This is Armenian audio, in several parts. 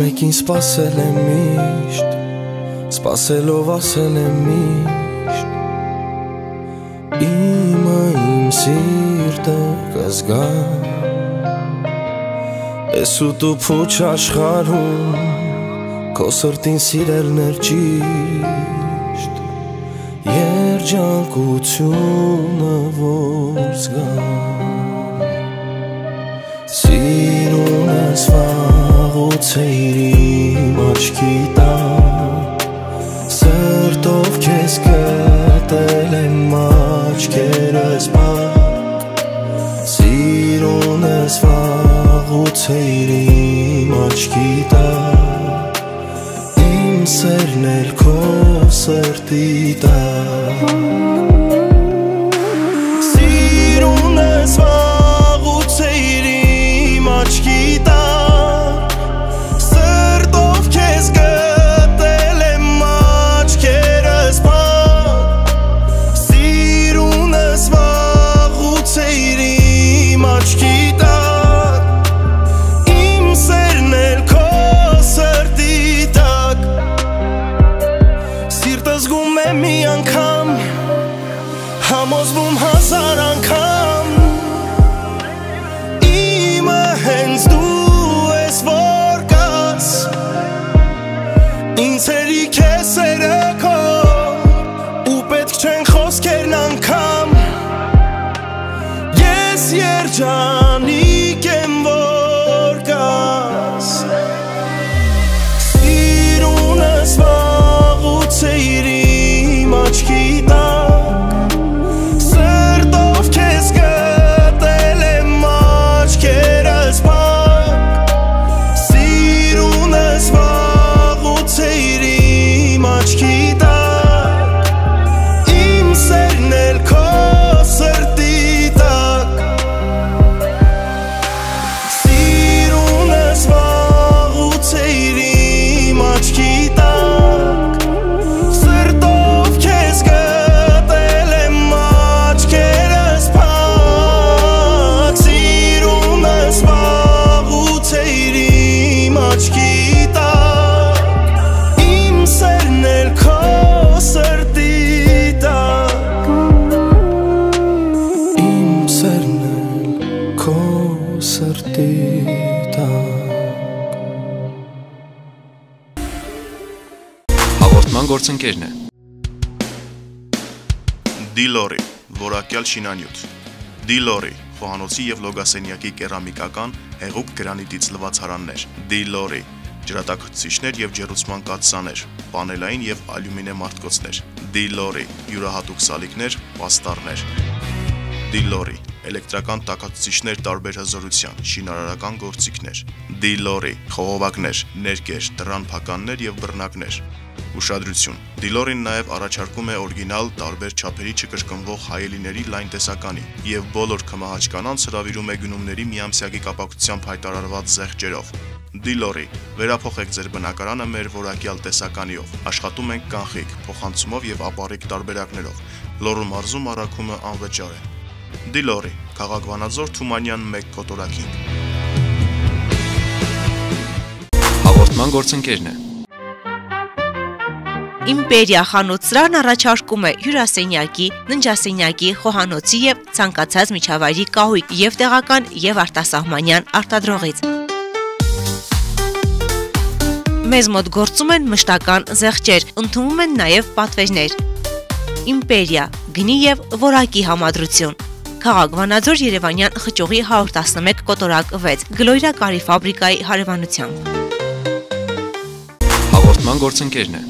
Մեկին սպասել եմ միշտ, սպասելով ասել եմ միշտ իմը իմ սիրտը կզգա Ես ու դու փուչ աշխարհում քո սրտին սիրելն էր ճիշտ Երջանկությունը որ զգա Սիրունս վաղուց էիր իմ աչքի տակ Սրտով քեզ գտել եմ աչքերս փակ Սիրունս վաղուց էիր իմ աչքի տակ Իմ սերն էլ քո սրտի տակ Սիրունս վաղուց էիր իմ աչքի տակ Սրտով քեզ գտել եմ աչքերս փակ Սիրունս վաղուց էիր իմ աչքի տակ Իմ սերն էլ քո սրտի տակ Սիրտը զգում է մի անգամ Համոզվում հազար անգամ Հենց դու ես որ կաս Ինձ հերիք է սերը քո Ու պետք չեն խոսքերն անգամ Ես երջանիկ եմ որ կաս Սիրունս վաղուց էիր իմ աչքի տակ Սրտով քեզ գտել եմ աչքերս Սիրունս վաղուց էիր իմ աչքի տակ Իմ սերն էլ քո սրտի տակ Սիրունս վաղուց էիր իմ աչքի տակ Սրտով քեզ գտել եմ աչքերս փակ Սիրունս վաղուց էիր իմ աչքի տակ Իմ սերն էլ քո սրտի տակ Իմ սերն էլ քո սրտի տակ Հաղորդման գործընկերն է Դիլորի, որակյալ շինանյութ Դիլորի, խոհանոցի և լոգասենյակի կերամիկական հեղուկ գրանիտից լվացարաններ Դիլորի, ջրատաքցիչներ և ջեռուցման կաթսաներ, պանելային և ալյումինե մարտկոցներ Դիլորի, յուրահատուկ սալիկներ, պաստառներ Դիլորի, էլեկտրական տաքացուցիչներ տարբեր հզորության, շինարարական գործիքներ Դիլորի, խողովակներ, ներկեր, դռան փականներ և բռնակներ Ուշադրություն, Դիլորին նաև առաջարկում է օրիգինալ տարբեր չափերի չկրկնվող հայելիների լայն տեսականի և բոլոր քմահաճ կանանց հրավիրում է գնումների միամսյակի կապակցությամբ հայտարարված զեղչերով Դիլորի, վերափոխեք ձեր բնակարանը մեր որակյալ տեսականիով, աշխատում ենք կանխիկ, փոխանցումով և ապառիկ տարբերակներով, Լոռու մարզում առաքումը անվճար է Դիլորի, քաղաք Վանաձոր, Թումանյան 1 կոտորակին Հաղորդման գործընկերն է Իմպերիա խանութ-սրահն առաջարկում է հյուրասենյակի, ննջասենյակի, խոհանոցի և ցանկացած միջավայրի կահույք և տեղական և արտասահմանյան արտադրողից։ Մեզ մոտ գործում են մշտական զեղչեր, ընդունվում են նաև պատվերներ։ Իմպերիա, գնի և որակի համադրություն։ Քաղաք Վանաձոր Երևանյան խճուղի 111 կոտորակ 6, Գլոյրա կարի ֆաբրիկայի հարևանությամբ։ Հաղորդման գործընկերն է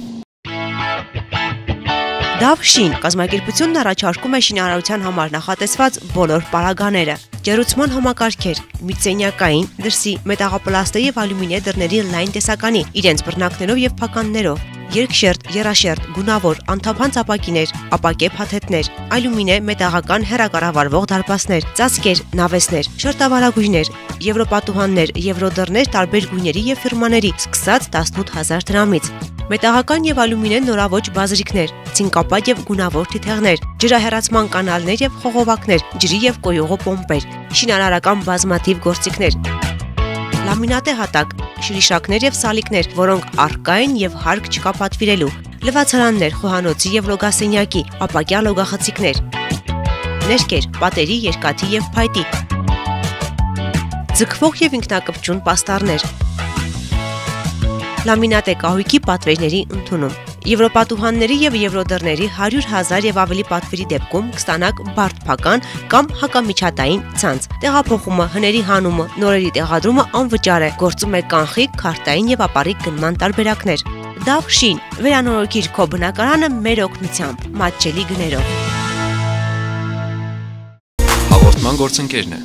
Դավ Շին կազմակերպությունն առաջարկում է շինարարության համար նախատեսված բոլոր պարագաները։ ջերուցման համակարգեր, միծենյակային, դրսի, մետաղապլաստե եւ ալյումինե դռների լայն տեսականի, իրենց բռնակներով եւ փականներով, երկշերտ, երաշերտ, գունավոր, անթափանց ապակիներ, ապակե փաթեթներ, ալյումինե մետաղական հեռակառավարվող դարպասներ, ծածկեր, նավեսներ, շերտավարագույրներ, եվրոպատուհաններ, եվրոդռներ տարբեր գույների եւ ֆիրմաների, սկսած 18000 դրամից, մետաղական եւ ալյումինե նորաոճ բազրիկներ, ցինկապատ եւ գունավոր թիթեղներ, ջրահեռացման կանալներ եւ խողովակներ, ջրի եւ կոյուղու պոմպեր, շինարարական բազմաթիվ գործիքներ, լամինատե հատակ, շրիշակներ եւ սալիկներ, որոնք առկա են եւ հարկ չկա պատվիրելու, լվացարաններ, խոհանոցի եւ լոգասենյակի, ապակյա լոգախցիկներ, ներկեր, պատերի, երկաթի եւ փայտի, ձգվող եւ ինքնակպչուն պաստառներ, լամինատե կահույքի պատվերների ընդունում, եվրոպատուհանների եւ եվրոդռների 100,000 եւ ավելի պատվերի դեպքում կստանաք բարդ փական կամ հակամիջհատային ցանց։ Տեղափոխումը, հների հանումը, նորերի տեղադրումը անվճար է։ Գործում է կանխիկ, քարտային եւ ապառիկ գնման տարբերակներ։ Դավ շին, վերանորոգիր քո բնակարանը մեր օգնությամբ, մատչելի գներով։ Հաղորդման գործընկերն է։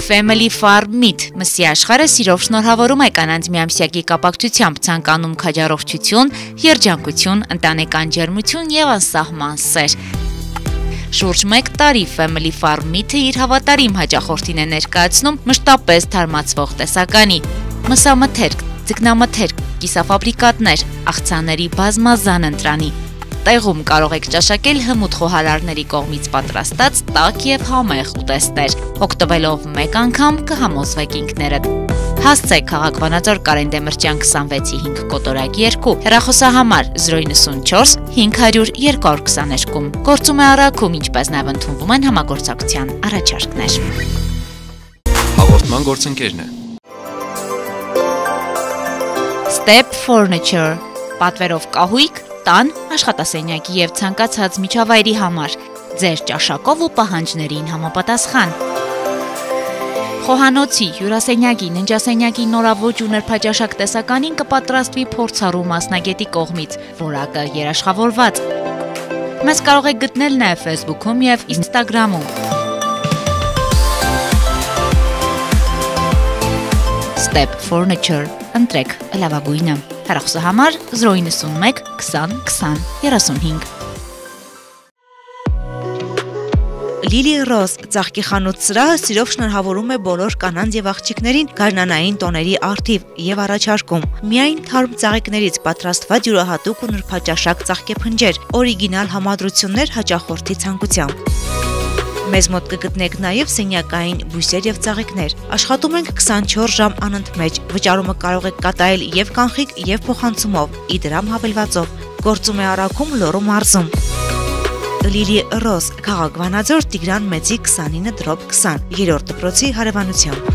Family Farm Meat մսի աշխարհը սիրով շնորհավորում է կանանց միամսյակի կապակցությամբ, ցանկանում քաջառողջություն, երջանկություն, ընտանեկան ջերմություն եւ անսահման սեր։ Շուրջ 1 տարի Family Farm Meat-ը իր հավատարիմ հաճախորդին է ներկայացնում մշտապես թարմացվող տեսականի, մսամթերք, ձկնամթերք, կիսաֆաբրիկատներ, աղցանների բազմազան ընտրանի։ Տեղում կարող եք ճաշակել հմուտ խոհարարների կողմից պատրաստած տաք եւ համեղ ուտեստներ։ Օգտվելով մեկ անգամ կհամոզվեք ինքներդ։ Հասցեք Քաղաքվանաձոր Կարեն Դեմիրճյան 26-5 կոտորակի 2, հեռախոսահամար 094 500 222։ Գործում է առաքում, ինչպես նաև ընդունվում են համագործակցության առաջարկներ։ Հաղորդման գործընկերն է։ Step Furniture պատվերով կահույք, տան, աշխատասենյակի եւ ցանկացած միջավայրի համար, ձեր ճաշակով ու պահանջներին համապատասխան։ Խոհանոցի, հյուրասենյակի, ննջասենյակի նորաոճ ու նրբաճաշակ տեսականին կպատրաստվի փորձառու մասնագետի կողմից, որակը երաշխավորված։ Մեզ կարող եք գտնել նաեւ Facebook-ում եւ Instagram-ում։ Step Furniture, ընտրեք լավագույնը։ Հեռախոսահամար 091 20 20 35։ Լիլի Ռոզ ծաղկի խանութ սրահը սիրով շնորհավորում է բոլոր կանանց եւ աղջիկներին գարնանային տոների առթիվ եւ առաջարկում միայն թարմ ծաղիկներից պատրաստված յուրահատուկ ու նրբաճաշակ ծաղկեփնջեր, օրիգինալ համադրություններ հաճախորդի ցանկությամբ։ Մեզ մոտ կգտնեք նաև սենյակային բույսեր եւ ծաղիկներ։ Աշխատում ենք 24 ժամ անընդմեջ։ Վճարումը կարող եք կատարել եւ կանխիկ եւ փոխանցումով, իդրամ հավելվածով։ Գործում է առաքում Լոռու մարզում։ Լիլի Ռոզ, Քաղաքվանաձոր Տիգրան Մեծի 29/20, 3-րդ դպրոցի հարևանությամբ։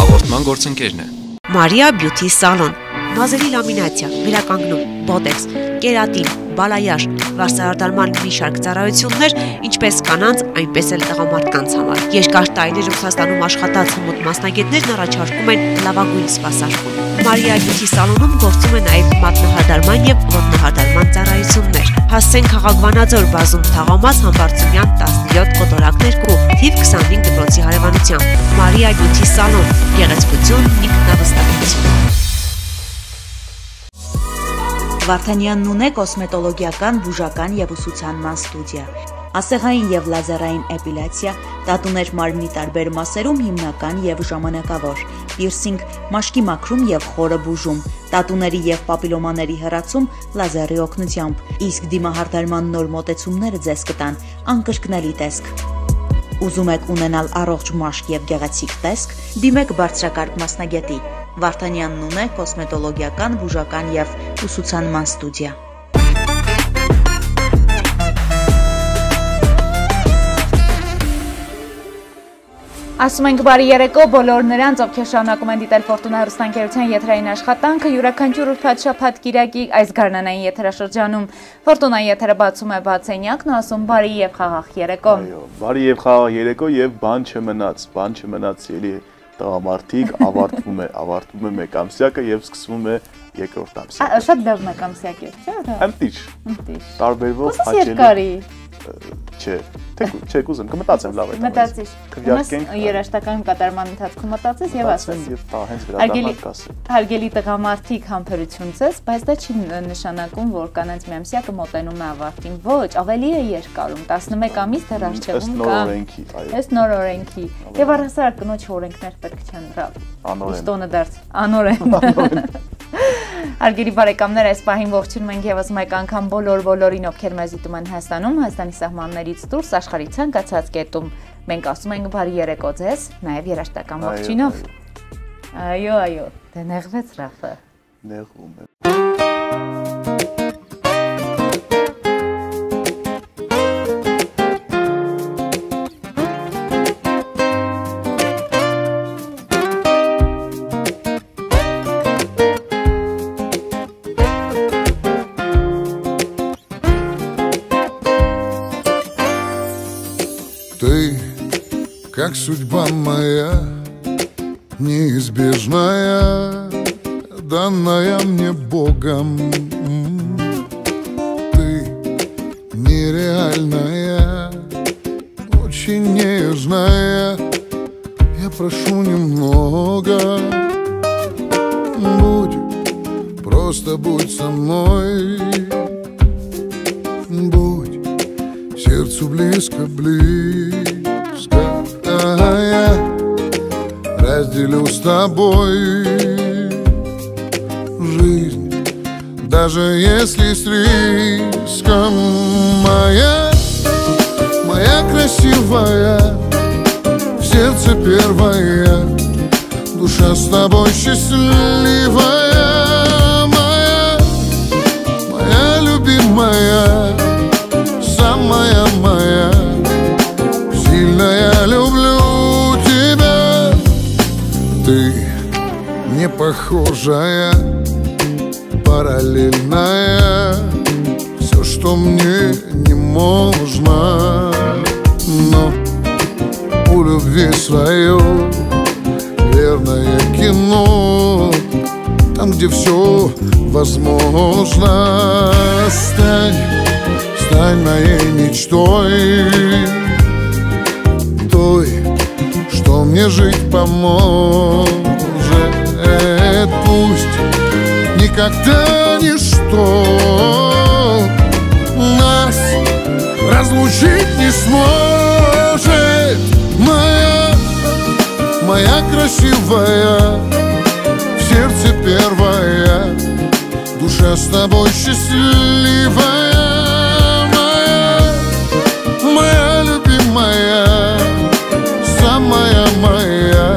Հաղորդման գործընկերն է։ Մարիա Բյութի սալոն, մազերի լամինացիա, վերականգնում, բոտեքս, կերատին, բալայաշ, վարսահարդարման մի շարք ծառայություններ, ինչպես կանանց, այնպես էլ տղամարդկանց համար։ Երկար տարիներ Ռուսաստանում աշխատած հմուտ մասնագետներն առաջարկում են լավագույն սպասարկում։ Մարիա Բյութի սալոնում գործում է նաև մատնահարդարման եւ ոտնահարդարման ծառայություններ։ Հասցեն Քաղաքվանաձոր բազում Թաղամաս Համբարձումյան 17 կոտորակ 2, թիվ 25 դպրոցի հարևանությամբ։ Մարիա Բյութի սալոն, գեղեցկություն, ինքնավստահություն։ Վարդանյանն ունե կոսմետոլոգիական, բուժական եւ ուսուցանման ստուդիա, ասեղային եւ լազերային էպիլյացիա, տատուներ մարմնի տարբեր մասերում հիմնական եւ ժամանակավոր, պիրսինգ, մաշկի մաքրում եւ խորը բուժում, տատուների եւ պապիլոմաների հեռացում լազերի օգնությամբ, իսկ դիմահարդարման նոր մոտեցումները ձեզ կտան անկրկնելի տեսք։ Ուզում եք ունենալ առողջ մաշկ եւ գեղեցիկ տեսք, դիմեք բարձրակարգ մասնագետի։ Վարդանյանն ունե կոսմետոլոգիական, բուժական եւ ուսուցանման ստուդիա։ Ասում ենք բարի երեկո բոլոր նրանց, ովքեր շարունակում են դիտել Ֆորտունա հեռուստաընկերության եթերային աշխատանքը, յուրաքանչյուր ուրբաթ-շաբաթ կիրակի այս գարնանային եթերաշրջանում Ֆորտունայի եթերը բացում է բացենյակն ու ասում բարի եւ խաղաղ երեկո։ Այո, բարի եւ խաղաղ երեկո եւ բան չմնաց ելի տղամարդիկ ավարտվում է մեկ ամսյակը եւ սկսվում է երկրորդ ամսյակը։ Շատ լավ մեկ ամսյակ է, չէ՞։ Ընտիր։ Տարբերվող հաճելի։ չէ, չեք ուզում, կմտածեմ լավ է։ Մտածիր։ Երաժշտական կատարման ընթացքում մտածես եւ ասես։ Եվ դա հենց վերադառնալ կասեմ։ Հարգելի տղամարդիկ, համբերություն ձեզ, բայց դա չի նշանակում, որ կանանց միամսյակը մոտենում է ավարտին։ Ոչ, ավելի է երկարում, 11 ամիս դեռ արժևում կա։ Ըստ նոր օրենքի։ Եվ առհասարակ կնոջ օրենքներ պետք չեն դրա։ Ստոնը դարձ անօրեն։ Հարգելի բարեկամներ, այս պահին ողջունում ենք եւս մեկ անգամ բոլորին, ովքեր մեզ դիտում են Հայաստանում, Հայաստանի սահմաններից դուրս աշխարհի ցանկացած կետում։ Մենք ասում ենք բարի երեկո ձեզ, նաեւ երաժշտական ողջույնով։ Այո, դե նեղվեց Ռաֆը։ Նեղվում է։ Как судьба моя, неизбежная, данная мне Богом. Ты нереальная, очень нежная. Я прошу немного, просто будь со мной. Будь сердцу близко. Я разделю с тобой жизнь, даже если с риском. Моя красивая, в сердце первая, душа с тобой счастливая. Моя любимая, самая моя, сильная, люблю тебя. Ты не похожая, параллельная, все, что мне не можно. Но у любви свое верное кино, там, где все возможно. Стань моей мечтой, той, что мне жить поможет. Пусть никогда ничто нас разлучить не сможет. Моя красивая, в сердце первая, душа с тобой счастливая. Моя любимая, самая моя,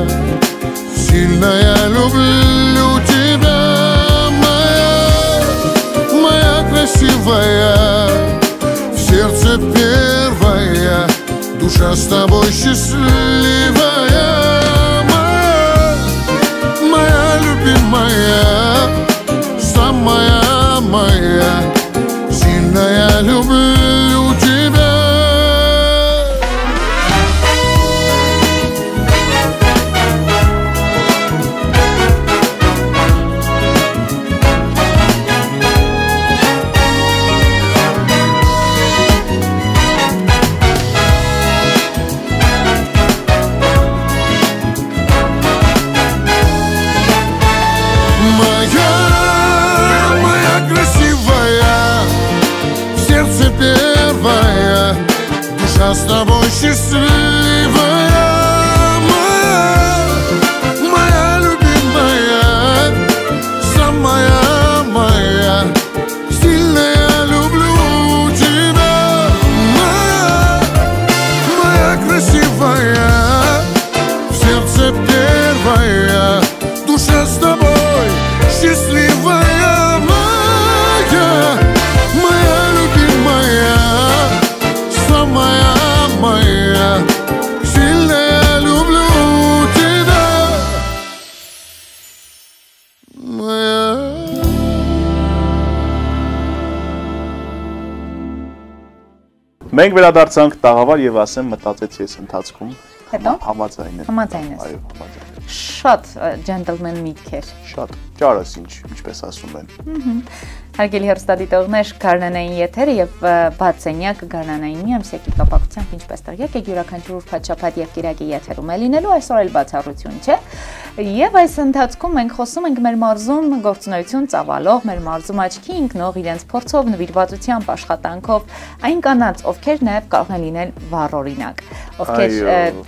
сильная, люблю тебя. Моя красивая, в сердце первая, душа с тобой счастливая. Моя любимая, самая моя, сильная, люблю тебя. С тобой счастливая. Моя любимая, самая моя, сильная, люблю тебя. Моя красивая, в сердце первая, душа с тобой счастливая. Моя любимая, самая моя, сильная, люблю тебя. Моя. Մենք վերադարձանք տաղավար եւ ասեմ մտածեցի ես ընթացքում։ Հետո համաձայն եմ։ Համաձայն ես։ Այո, համաձայն եմ։ շատ ջենտլմեն միտք էր։ Շատ ճարս ինչպես ասում են։ Հարգելի հեռուստադիտողներ, Գարնանային եթերը եւ բացենյակ Գարնանային միամսյակի կապակցությամբ ինչպես տեղյակ եք յուրաքանչյուր ուրբաթ-շաբաթ եւ կիրակի եթերում է լինելու, այսօր էլ բացառություն չէ։ Եվ այս ընթացքում մենք խոսում ենք մեր մարզում գործունեություն ծավալող, մեր մարզում աչքի ընկնող, իրենց փորձով, նվիրվածությամբ, աշխատանքով այն կանանց, ովքեր նաեւ կարող են լինել վառօրինակ, ովքեր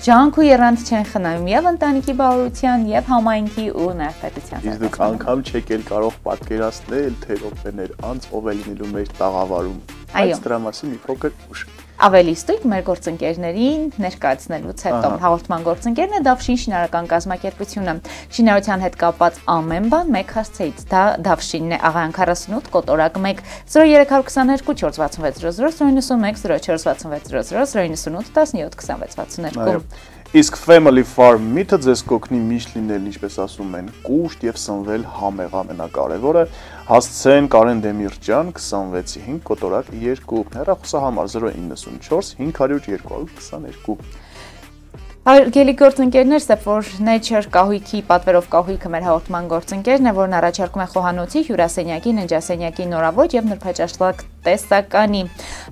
ջանք ու եռանդ չեն խնայում եւ ընտանիքի բարօրության եւ համայնքի ու նաեւ պետության։ Իսկ դուք անգամ չեք էլ կարող պատկերացնել, թե ովքեր անց ով է լինելու մեր տաղավարում։ Այս դրա մասին մի փոքր ուշ։ Ավելի ստույգ մեր գործընկերներին ներկայացնելուց հետո հաղորդման գործընկերն է Դավշին շինարարական կազմակերպությունը։ Շինարարության հետ կապված ամեն բան մեկ հասցեից, դա Դավշինն է, Աղայան 48, կոտորակ 1, 0322 46600, 091 046600, 098 17 2662։ Իսկ Family Farm Meat-ը ձեզ կօգնի միշտ լինել, ինչպես ասում են, կուշտ եւ սնվել համեղ ամենակարևորը։ Հասցեն Կարեն Դեմիրճյան 26-5 կոտորակ 2 հեռախոսահամար 094 500 222։ Հարգելի գործընկերներ, Sephora Nature կահույքի պատվերով կահույքը մեր հաղորդման գործընկերն է, որն առաջարկում է խոհանոցի, հյուրասենյակի, ննջասենյակի նորավոճ եւ նրբաճաշլակ տեսականի։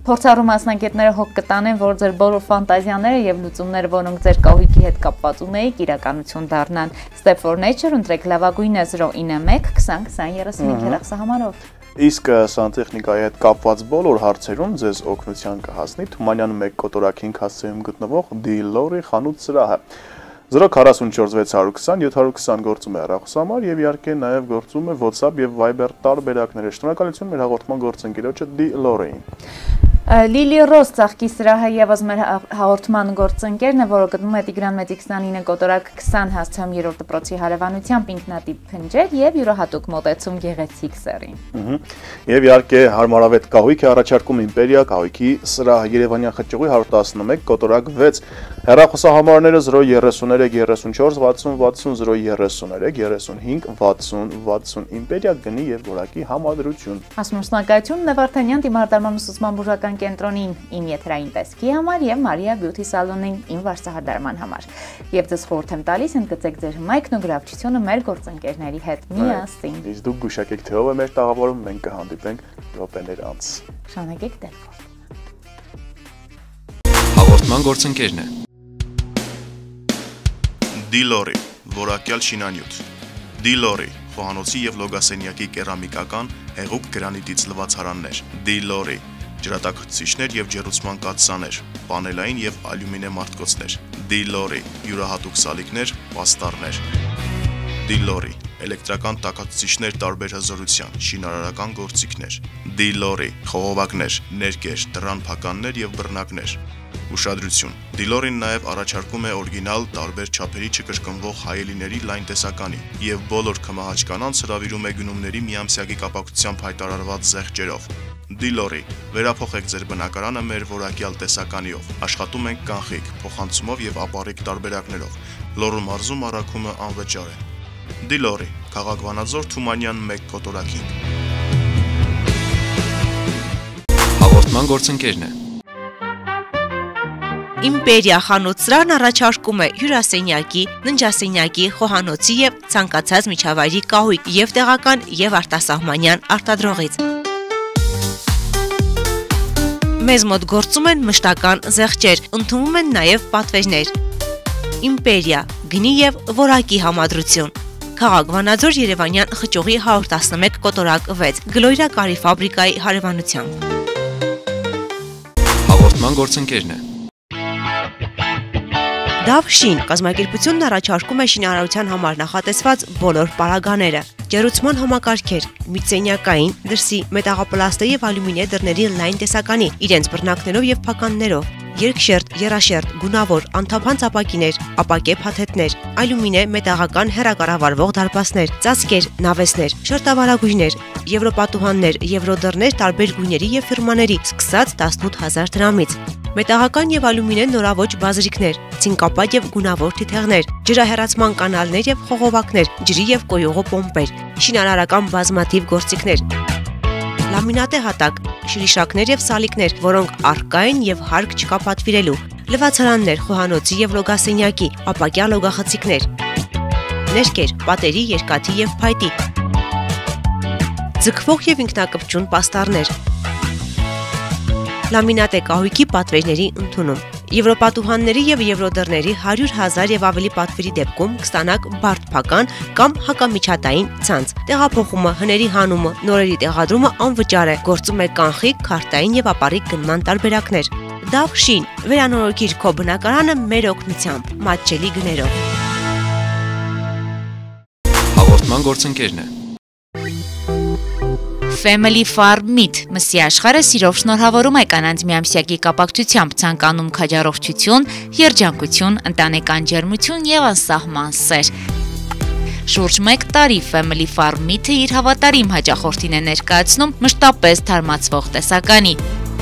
Փորձառու մասնագետները հոգ կտանեն, որ ձեր բոլոր ֆանտազիաները եւ լուծումները, որոնք ձեր կահույքի հետ կապված ունեիք, իրականություն դառնան։ Sephora Nature ընտրեք լավագույնը 091 20 20 35 հեռախոսահամարով։ Իսկ սանտեխնիկայի հետ կապված բոլոր հարցերում ձեզ օգնության կհասնի Թումանյան 1 կոտորակ 5 հասցեում գտնվող Դիլորի խանութ սրահը 044 620 720 գործում է հեռախոսահամար եւ իհարկե նաեւ գործում է WhatsApp եւ Viber տարբերակները։ Շնորհակալություն մեր հաղորդման գործընկերոջը Դիլորին։ Լիլի Ռոս ծաղկի սրահը եւս մեր հաղորդման գործընկերն է, որը գտնվում է Տիգրան Մեծի 29 կոտորակ 20 հասցեում 3-րդ դպրոցի հարևանությամբ, ինքնատիպ փնջեր եւ յուրահատուկ մոտեցում գեղեցիկ սեռին։ Եւ իհարկե հարմարավետ կահույք է առաջարկում Իմպերիա կահույքի սրահը Երևանյան խճուղի 111 կոտորակ 6 հեռախոսահամարները 033 34 60 60 033 35 60 60 Իմպերիա գնի եւ որակի համադրություն։ Հասմուսնակայություն Նվարդանյան դիմարդարման ուսուցման բուժական կենտրոնին իմ եթերային տեսքի համար եւ Մարիա Բյութի սալոնին իմ վարսահարդարման համար։ Եվ ձեզ խորհուրդ եմ տալիս ընդգծեք ձեր հմայքն ու գրավչությունը մեր գործընկերների հետ միասին։ Իսկ դուք գուշակեք թե ով է մեր տաղավարում, մենք կհանդիպենք րոպեներ անց։ Շնորհակալ Դելֆորդ։ Հաղորդման գործընկերն է Դիլորի, որակյալ շինանյութ։ Դիլորի, խոհանոցի եւ լոգասենյակի կերամիկական հեղուկ գրանիտից լվացարաններ։ Դիլորի, ջրատաքցիչներ եւ ջեռուցման կաթսաներ, պանելային եւ ալյումինե մարտկոցներ։ Դիլորի, յուրահատուկ սալիկներ, պաստառներ։ Դիլորի, էլեկտրական տաքացուցիչներ տարբեր հզորության, շինարարական գործիքներ։ Դիլորի, խողովակներ, ներկեր, դռան փականներ եւ բռնակներ։ Ուշադրություն։ Դիլորին նաև առաջարկում է օրիգինալ տարբեր չափերի չկրկնվող հայելիների լայն տեսականի եւ բոլոր քմահաճ կանանց հրավիրում է գնումների միամսյակի կապակցությամբ հայտարարված զեղչերով։ Դիլորի, վերափոխեք ձեր բնակարանը մեր որակյալ տեսականիով։ Աշխատում ենք կանխիկ, փոխանցումով եւ ապառիկ տարբերակներով։ Լոռու մարզում առաքումը անվճար է։ Դիլորի, քաղաք Վանաձոր, Թումանյան 1 կոտորակին։ Հաղորդման գործընկերն է Իմպերիա խանութ սրահն առաջարկում է հյուրասենյակի, ննջասենյակի, խոհանոցի եւ ցանկացած միջավայրի կահույք եւ տեղական եւ արտասահմանյան արտադրողից։ Մեզ մոտ գործում են մշտական զեղչեր, ընդունվում են նաեւ պատվերներ։ Իմպերիա, գնի եւ որակի համադրություն։ Քաղաք Վանաձոր Երևանյան խճուղի 111 կոտորակ 6, Գլոյրա կարի ֆաբրիկայի հարևանությամբ։ Հաղորդման գործընկերն է Դավշին կազմակերպությունն առաջարկում է շինարարության համար նախատեսված բոլոր պարագաները, ջեռուցման համակարգեր, միծենյակային, դրսի, մետաղապլաստե եւ ալյումինե դռների լայն տեսականի, իրենց բռնակներով եւ փականներով, երկշերտ, եռաշերտ, գունավոր, անթափանց ապակիներ, ապակե փաթեթներ, ալյումինե մետաղական հեռակառավարվող դարպասներ, ծածկեր, նավեսներ, շերտավարագույրներ, եվրոպատուհաններ, եվրոդռներ տարբեր գույների եւ ֆիրմաների, սկսած 18000 դրամից։ Մետաղական եւ ալյումինե նորավոճ բազրիկներ, ցինկապատ եւ գունավոր թիթեղներ, ջրահեռացման կանալներ եւ խողովակներ, ջրի եւ կոյուղու պոմպեր, շինարարական բազմաթիվ գործիքներ, լամինատե հատակ, շրիշակներ եւ սալիկներ, որոնք առկա են եւ հարկ չկա պատվիրելու, լվացարաններ, խոհանոցի եւ լոգասենյակի, ապակյա լոգախցիկներ։ ներկեր, պատերի, երկաթի եւ փայտի, ձգվող եւ ինքնակպչուն պաստառներ, լամինատե կահույքի պատվերների ընդունում, Եվրոպատուհանների եւ եվրոդռների 100,000 եւ ավելի պատվերի դեպքում կստանաք բարդ փական կամ հակամիջհատային ցանց։ Տեղափոխումը, հների հանումը, նորերի տեղադրումը անվճար է։ Գործում է կանխիկ, քարտային եւ ապառիկ գնման տարբերակներ։ Դավ Շին, վերանորոգիր քո բնակարանը մեր օգնությամբ, մատչելի գներով։ Հաղորդման գործընկերն է։ Family Farm Meat մսի աշխարհը սիրով շնորհավորում է կանանց միամսյակի կապակցությամբ ցանկանում քաջառողջություն, երջանկություն, ընտանեկան ջերմություն եւ անսահման սեր։ Շուրջ 1 տարի Family Farm Meat-ը իր հավատարիմ հաճախորդին է ներկայացնում մշտապես թարմացվող տեսականի,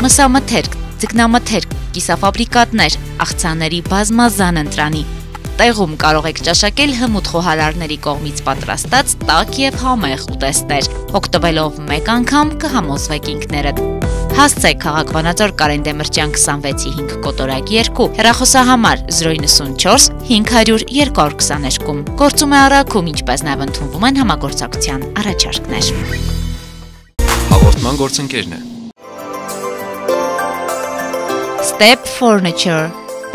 մսամթերք, ձկնամթերք, կիսաֆաբրիկատներ, աղցանների բազմազան ընտրանի։ Տեղում կարող եք ճաշակել հմուտ խոհարարների կողմից պատրաստած տաք եւ համեղ ուտեստներ։ Օգտվելով մեկ անգամ կհամոզվեք ինքներդ։ Հասցեք Քաղաքվանաձոր Կարեն Դեմիրճյան 26-5 կոտորակ 2, հեռախոսահամար 094 500 222։ Գործում է առաքում, ինչպես նաև ընդունվում են համագործակցության առաջարկներ։ Հաղորդման գործընկերն է։ Step Furniture,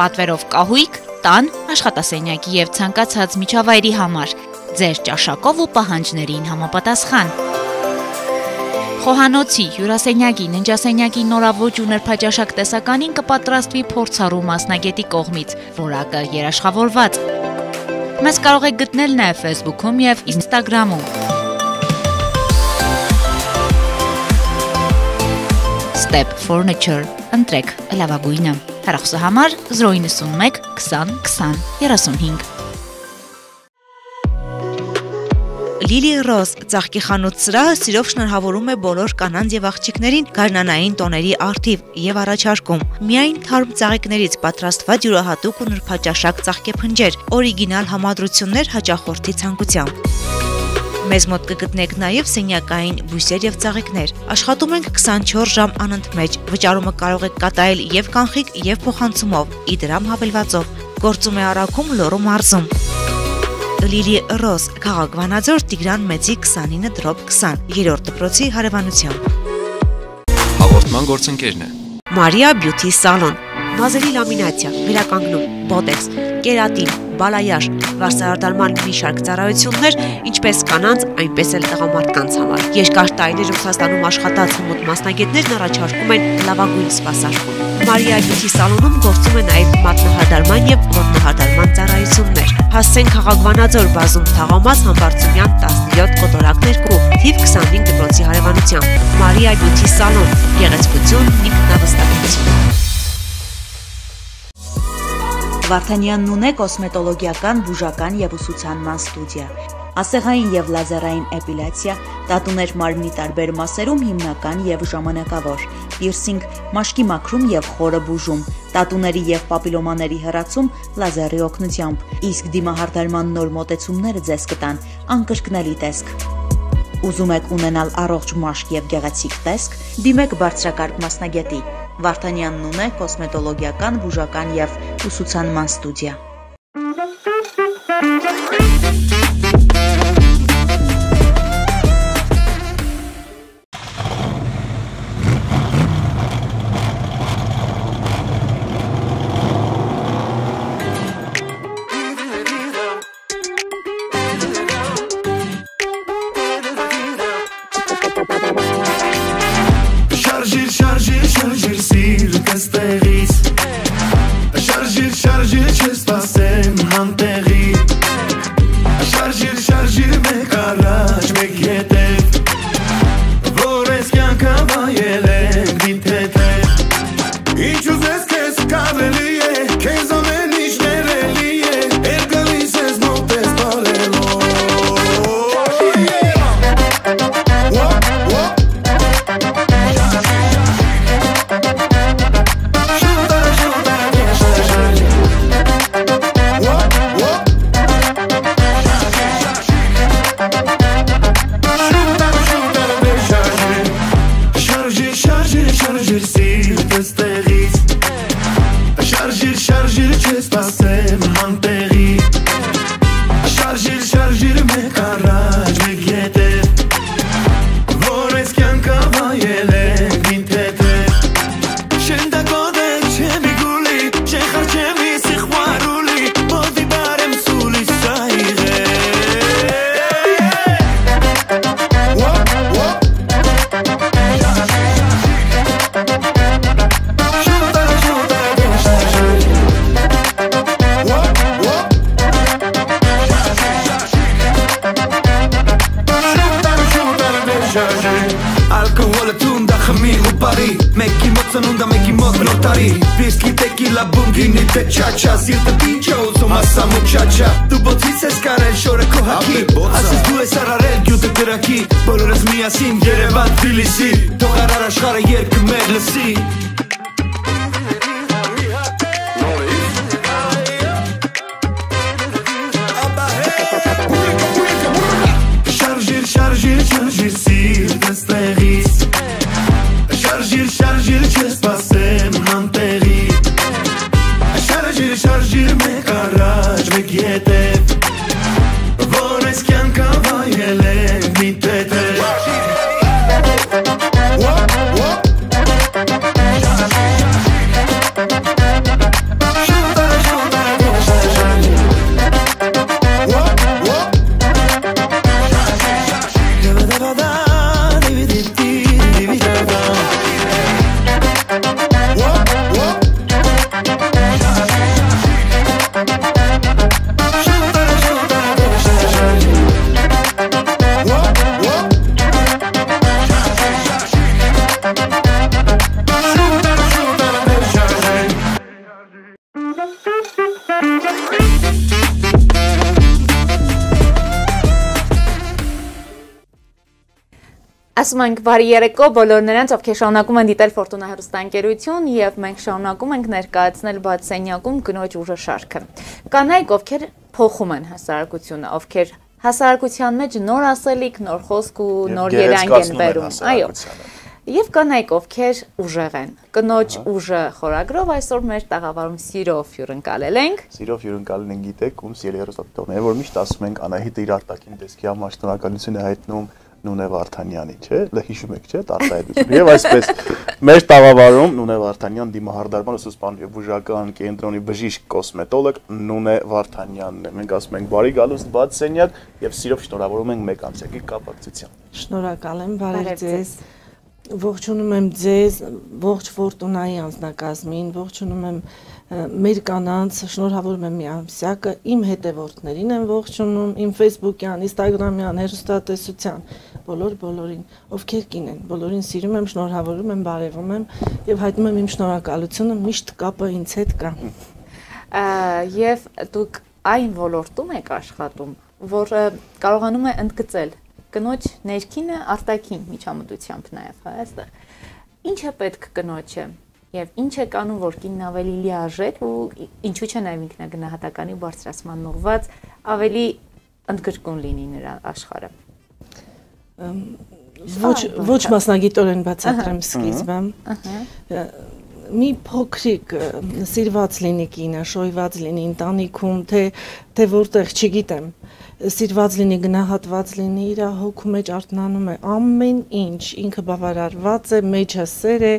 պատվերով կահույք, տան, աշխատասենյակի եւ ցանկացած միջավայրի համար, ձեր ճաշակով ու պահանջներին համապատասխան։ Խոհանոցի, հյուրասենյակի, ննջասենյակի նորաոճ ու նրբաճաշակ տեսականին կպատրաստվի փորձառու մասնագետի կողմից, որակը երաշխավորված։ Մեզ կարող եք գտնել նաեւ Facebook-ում եւ Instagram-ում։ Step Furniture, ընտրեք լավագույնը։ Հեռախոսահամար 091 20 20 35։ Լիլի Ռոզ ծաղկի խանութ սրահը սիրով շնորհավորում է բոլոր կանանց եւ աղջիկներին գարնանային տոների առթիվ եւ առաջարկում միայն թարմ ծաղիկներից պատրաստված յուրահատուկ ու նրբաճաշակ ծաղկեփնջեր, օրիգինալ համադրություններ հաճախորդի ցանկությամբ։ Մեզ մոտ կգտնեք նաև սենյակային բույսեր եւ ծաղիկներ։ Աշխատում ենք 24 ժամ անընդմեջ։ Վճարումը կարող եք կատարել եւ կանխիկ եւ փոխանցումով, իդրամ հավելվածով։ Գործում է առաքում Լոռու մարզում։ Լիլի Ռոզ, Քաղաք Վանաձոր, Տիգրան Մեծի 29/20, 3-րդ դպրոցի հարևանությամբ։ Հաղորդման գործընկերն է։ Մարիա Բյութի սալոն, մազերի լամինացիա, վերականգնում, բոտեքս, կերատին, բալայաշ, վարսարդարման մի շարք ծառայություններ, ինչպես կանանց, այնպես էլ տղամարդկանց համար։ Երկար տարիներ Ռուսաստանում աշխատած հմուտ մասնագետներն առաջարկում են լավագույն սպասարկում։ Մարիա Բյութի սալոնում գործում է նաև մատնահարդարման եւ ոտնահարդարման ծառայություններ։ Հասցեն Քաղաք Վանաձոր, բազում Թաղամաս, Համբարձումյան 17 կոտորակ 2, թիվ 25 դպրոցի հարևանությամբ։ Մարիա Բյութի սալոն, գեղեցկություն, ինքնավստահություն։ Վարդանյանն ունե կոսմետոլոգիական, բուժական եւ ուսուցանման ստուդիա, ասեղային եւ լազերային էպիլյացիա, տատուներ մարմնի տարբեր մասերում հիմնական եւ ժամանակավոր, պիրսինգ, մաշկի մաքրում եւ խորը բուժում, տատուների եւ պապիլոմաների հեռացում լազերի օգնությամբ, իսկ դիմահարդարման նոր մոտեցումները ձեզ կտան անկրկնելի տեսք։ Ուզում եք ունենալ առողջ մաշկ եւ գեղեցիկ տեսք, դիմեք բարձրակարգ մասնագետի։ Վարդանյանն ունե կոսմետոլոգիական, բուժական եւ ուսուցանման ստուդիա։ Շարժիր սիրտ էստեղից Շարժիր չես տասեն հանտեղի Tequila boom gini te cha-cha Sirte pincho uso massa muchacha Tu boțit se scarel șore cu haki Astăzi tu e sararel ghiute tăraki Բոլորս միասին Երևան Թբիլիսի Թող արար աշխարհը երգը մեր լսի Շարժիր սիրտս տեղից Շարժիր չես պասեմ անտեղի Շարժիր մեկ առաջ մեկ ետև Որ ես կյանքա վայել ենք մի տետև Ասում ենք բարի երեկո բոլոր նրանց, ովքեր շարունակում են դիտել Ֆորտունա հեռուստաընկերություն եւ մենք շարունակում ենք ներկայացնել բաց սենյակում կնոջ ուժը շարքը։ Կանայք, ովքեր փոխում են հասարակությունը, ովքեր հասարակության մեջ նոր ասելիք, նոր խոսք ու նոր երանգ են բերում, այո։ Եվ կանայք, ովքեր ուժեղ են։ Կնոջ ուժը խորագրով այսօր մեր տաղավարում սիրով հյուրընկալել ենք։ Սիրով հյուրընկալել ենք գիտեք, ում սիրելի հեռուստատիտողներ, որ միշտ ասում ենք Անահիտը իր արտաքին տեսքի համար շնորհակալություն է հայտնում Նունե Վարդանյանի, չէ՞, հիշում եք, չէ՞, արտահայտությունը։ Եվ այսպես մեր տաղավարում Նունե Վարդանյան դիմահարդարման ուսուցման եւ բուժական կենտրոնի բժիշկ կոսմետոլոգ Նունե Վարդանյանն է։ Մենք ասում ենք բարի գալուստ բաց սենյակ եւ սիրով շնորհավորում ենք մեկ ամսյակի կապակցությամբ։ Շնորհակալ եմ, բարև ձեզ։ Ողջունում եմ ձեզ, ողջ Ֆորտունայի անձնակազմին, ողջունում եմ մեր կանանց, շնորհավորում եմ մի ամսյակը, իմ հետևորդներին եմ ողջունում, իմ Facebook-յան, Instagram-յան, հեռուստատեսության, բոլորին, ովքեր կին են, բոլորին սիրում եմ, շնորհավորում եմ, բարևում եմ եւ հայտնում եմ իմ շնորհակալությունը, միշտ կապը ինձ հետ կա։ Եվ դուք այն ոլորտում եք աշխատում, որ կարողանում է ընդգծել կնոջ ներքինը արտաքին միջամտությամբ նաև, հա, այստեղ։ Ինչ է պետք կնոջը եւ ինչ է անում, որ կինն ավելի լիարժեք ու ինչու՞ չէ նաև ինքնագնահատականի բարձրացման ուղղված ավելի ընդգրկուն լինի նրա աշխարհը։ Ոչ մասնագիտորեն բացատրեմ սկիզբը։ Մի փոքրիկ սիրված լինի կինը, շոյված լինի ընտանիքում, թե որտեղ, չգիտեմ, սիրված լինի, գնահատված լինի, իր հոգու մեջ արթնանում է ամեն ինչ, ինքը բավարարված է, մեջը սեր է,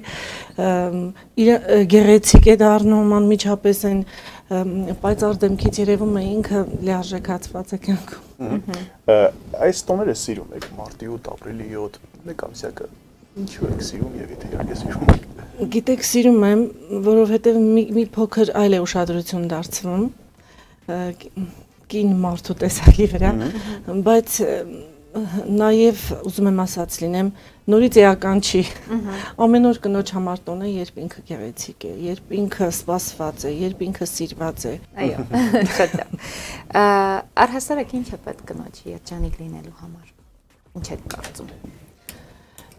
գեղեցիկ է դառնում, անմիջապես են պայծառ դեմքից երևում է ինքը լիարժեքացված է կյանքում։ Այս տոները սիրում եք մարտի 8, ապրիլի 7, մեկ ամսյակը ինչու եք սիրում եւ եթե իհարկե սիրում եք։ Գիտեք, սիրում եմ, որովհետեւ մի փոքր այլ է ուշադրություն դարձվում կին մարդու տեսակի վրա, բայց նաև ուզում եմ ասած լինեմ, նորից էական չի։ Ամեն օր կնոջ համար տոն է, երբ ինքը գեղեցիկ է, երբ ինքը սպասված է, երբ ինքը սիրված է։ Այո, խնդրեմ։ Առհասարակ ինչ է պետք կնոջի երջանիկ լինելու համար։ Ինչ եք կարծում։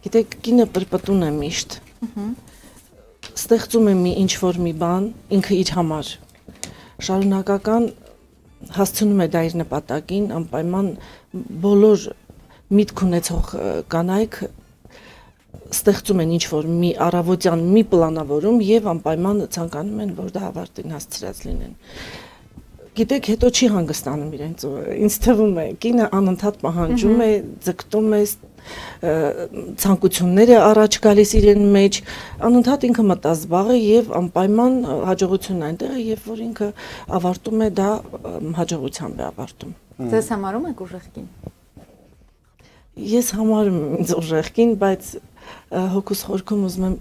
Գիտեք, կինը պրպտուն է միշտ։ Ստեղծում է մի ինչ-որ մի բան, ինքը իր համար։ Շարունակական հասցնում է դա իր նպատակին, անպայման բոլոր միտք ունեցող կանայք ստեղծում են ինչ-որ մի առավոտյան մի պլանավորում եւ անպայման ցանկանում են, որ դա ավարտին հասցրած լինեն։ Գիտեք, հետո չի հանգստանում իրենց, ինձ թվում է, կինը անընդհատ պահանջում է, ձգտում է, ցանկություններ է առաջ գալիս իրեն մեջ, անընդհատ ինքը մտազբաղ է եւ անպայման հաջողությունն այնտեղ է, երբ որ ինքը ավարտում է դա հաջողությամբ է ավարտում։ Ձեզ համարում եք ուժեղ կին։ Ես համարում եմ ինձ ուժեղ կին, բայց հոգուս խորքում ուզում եմ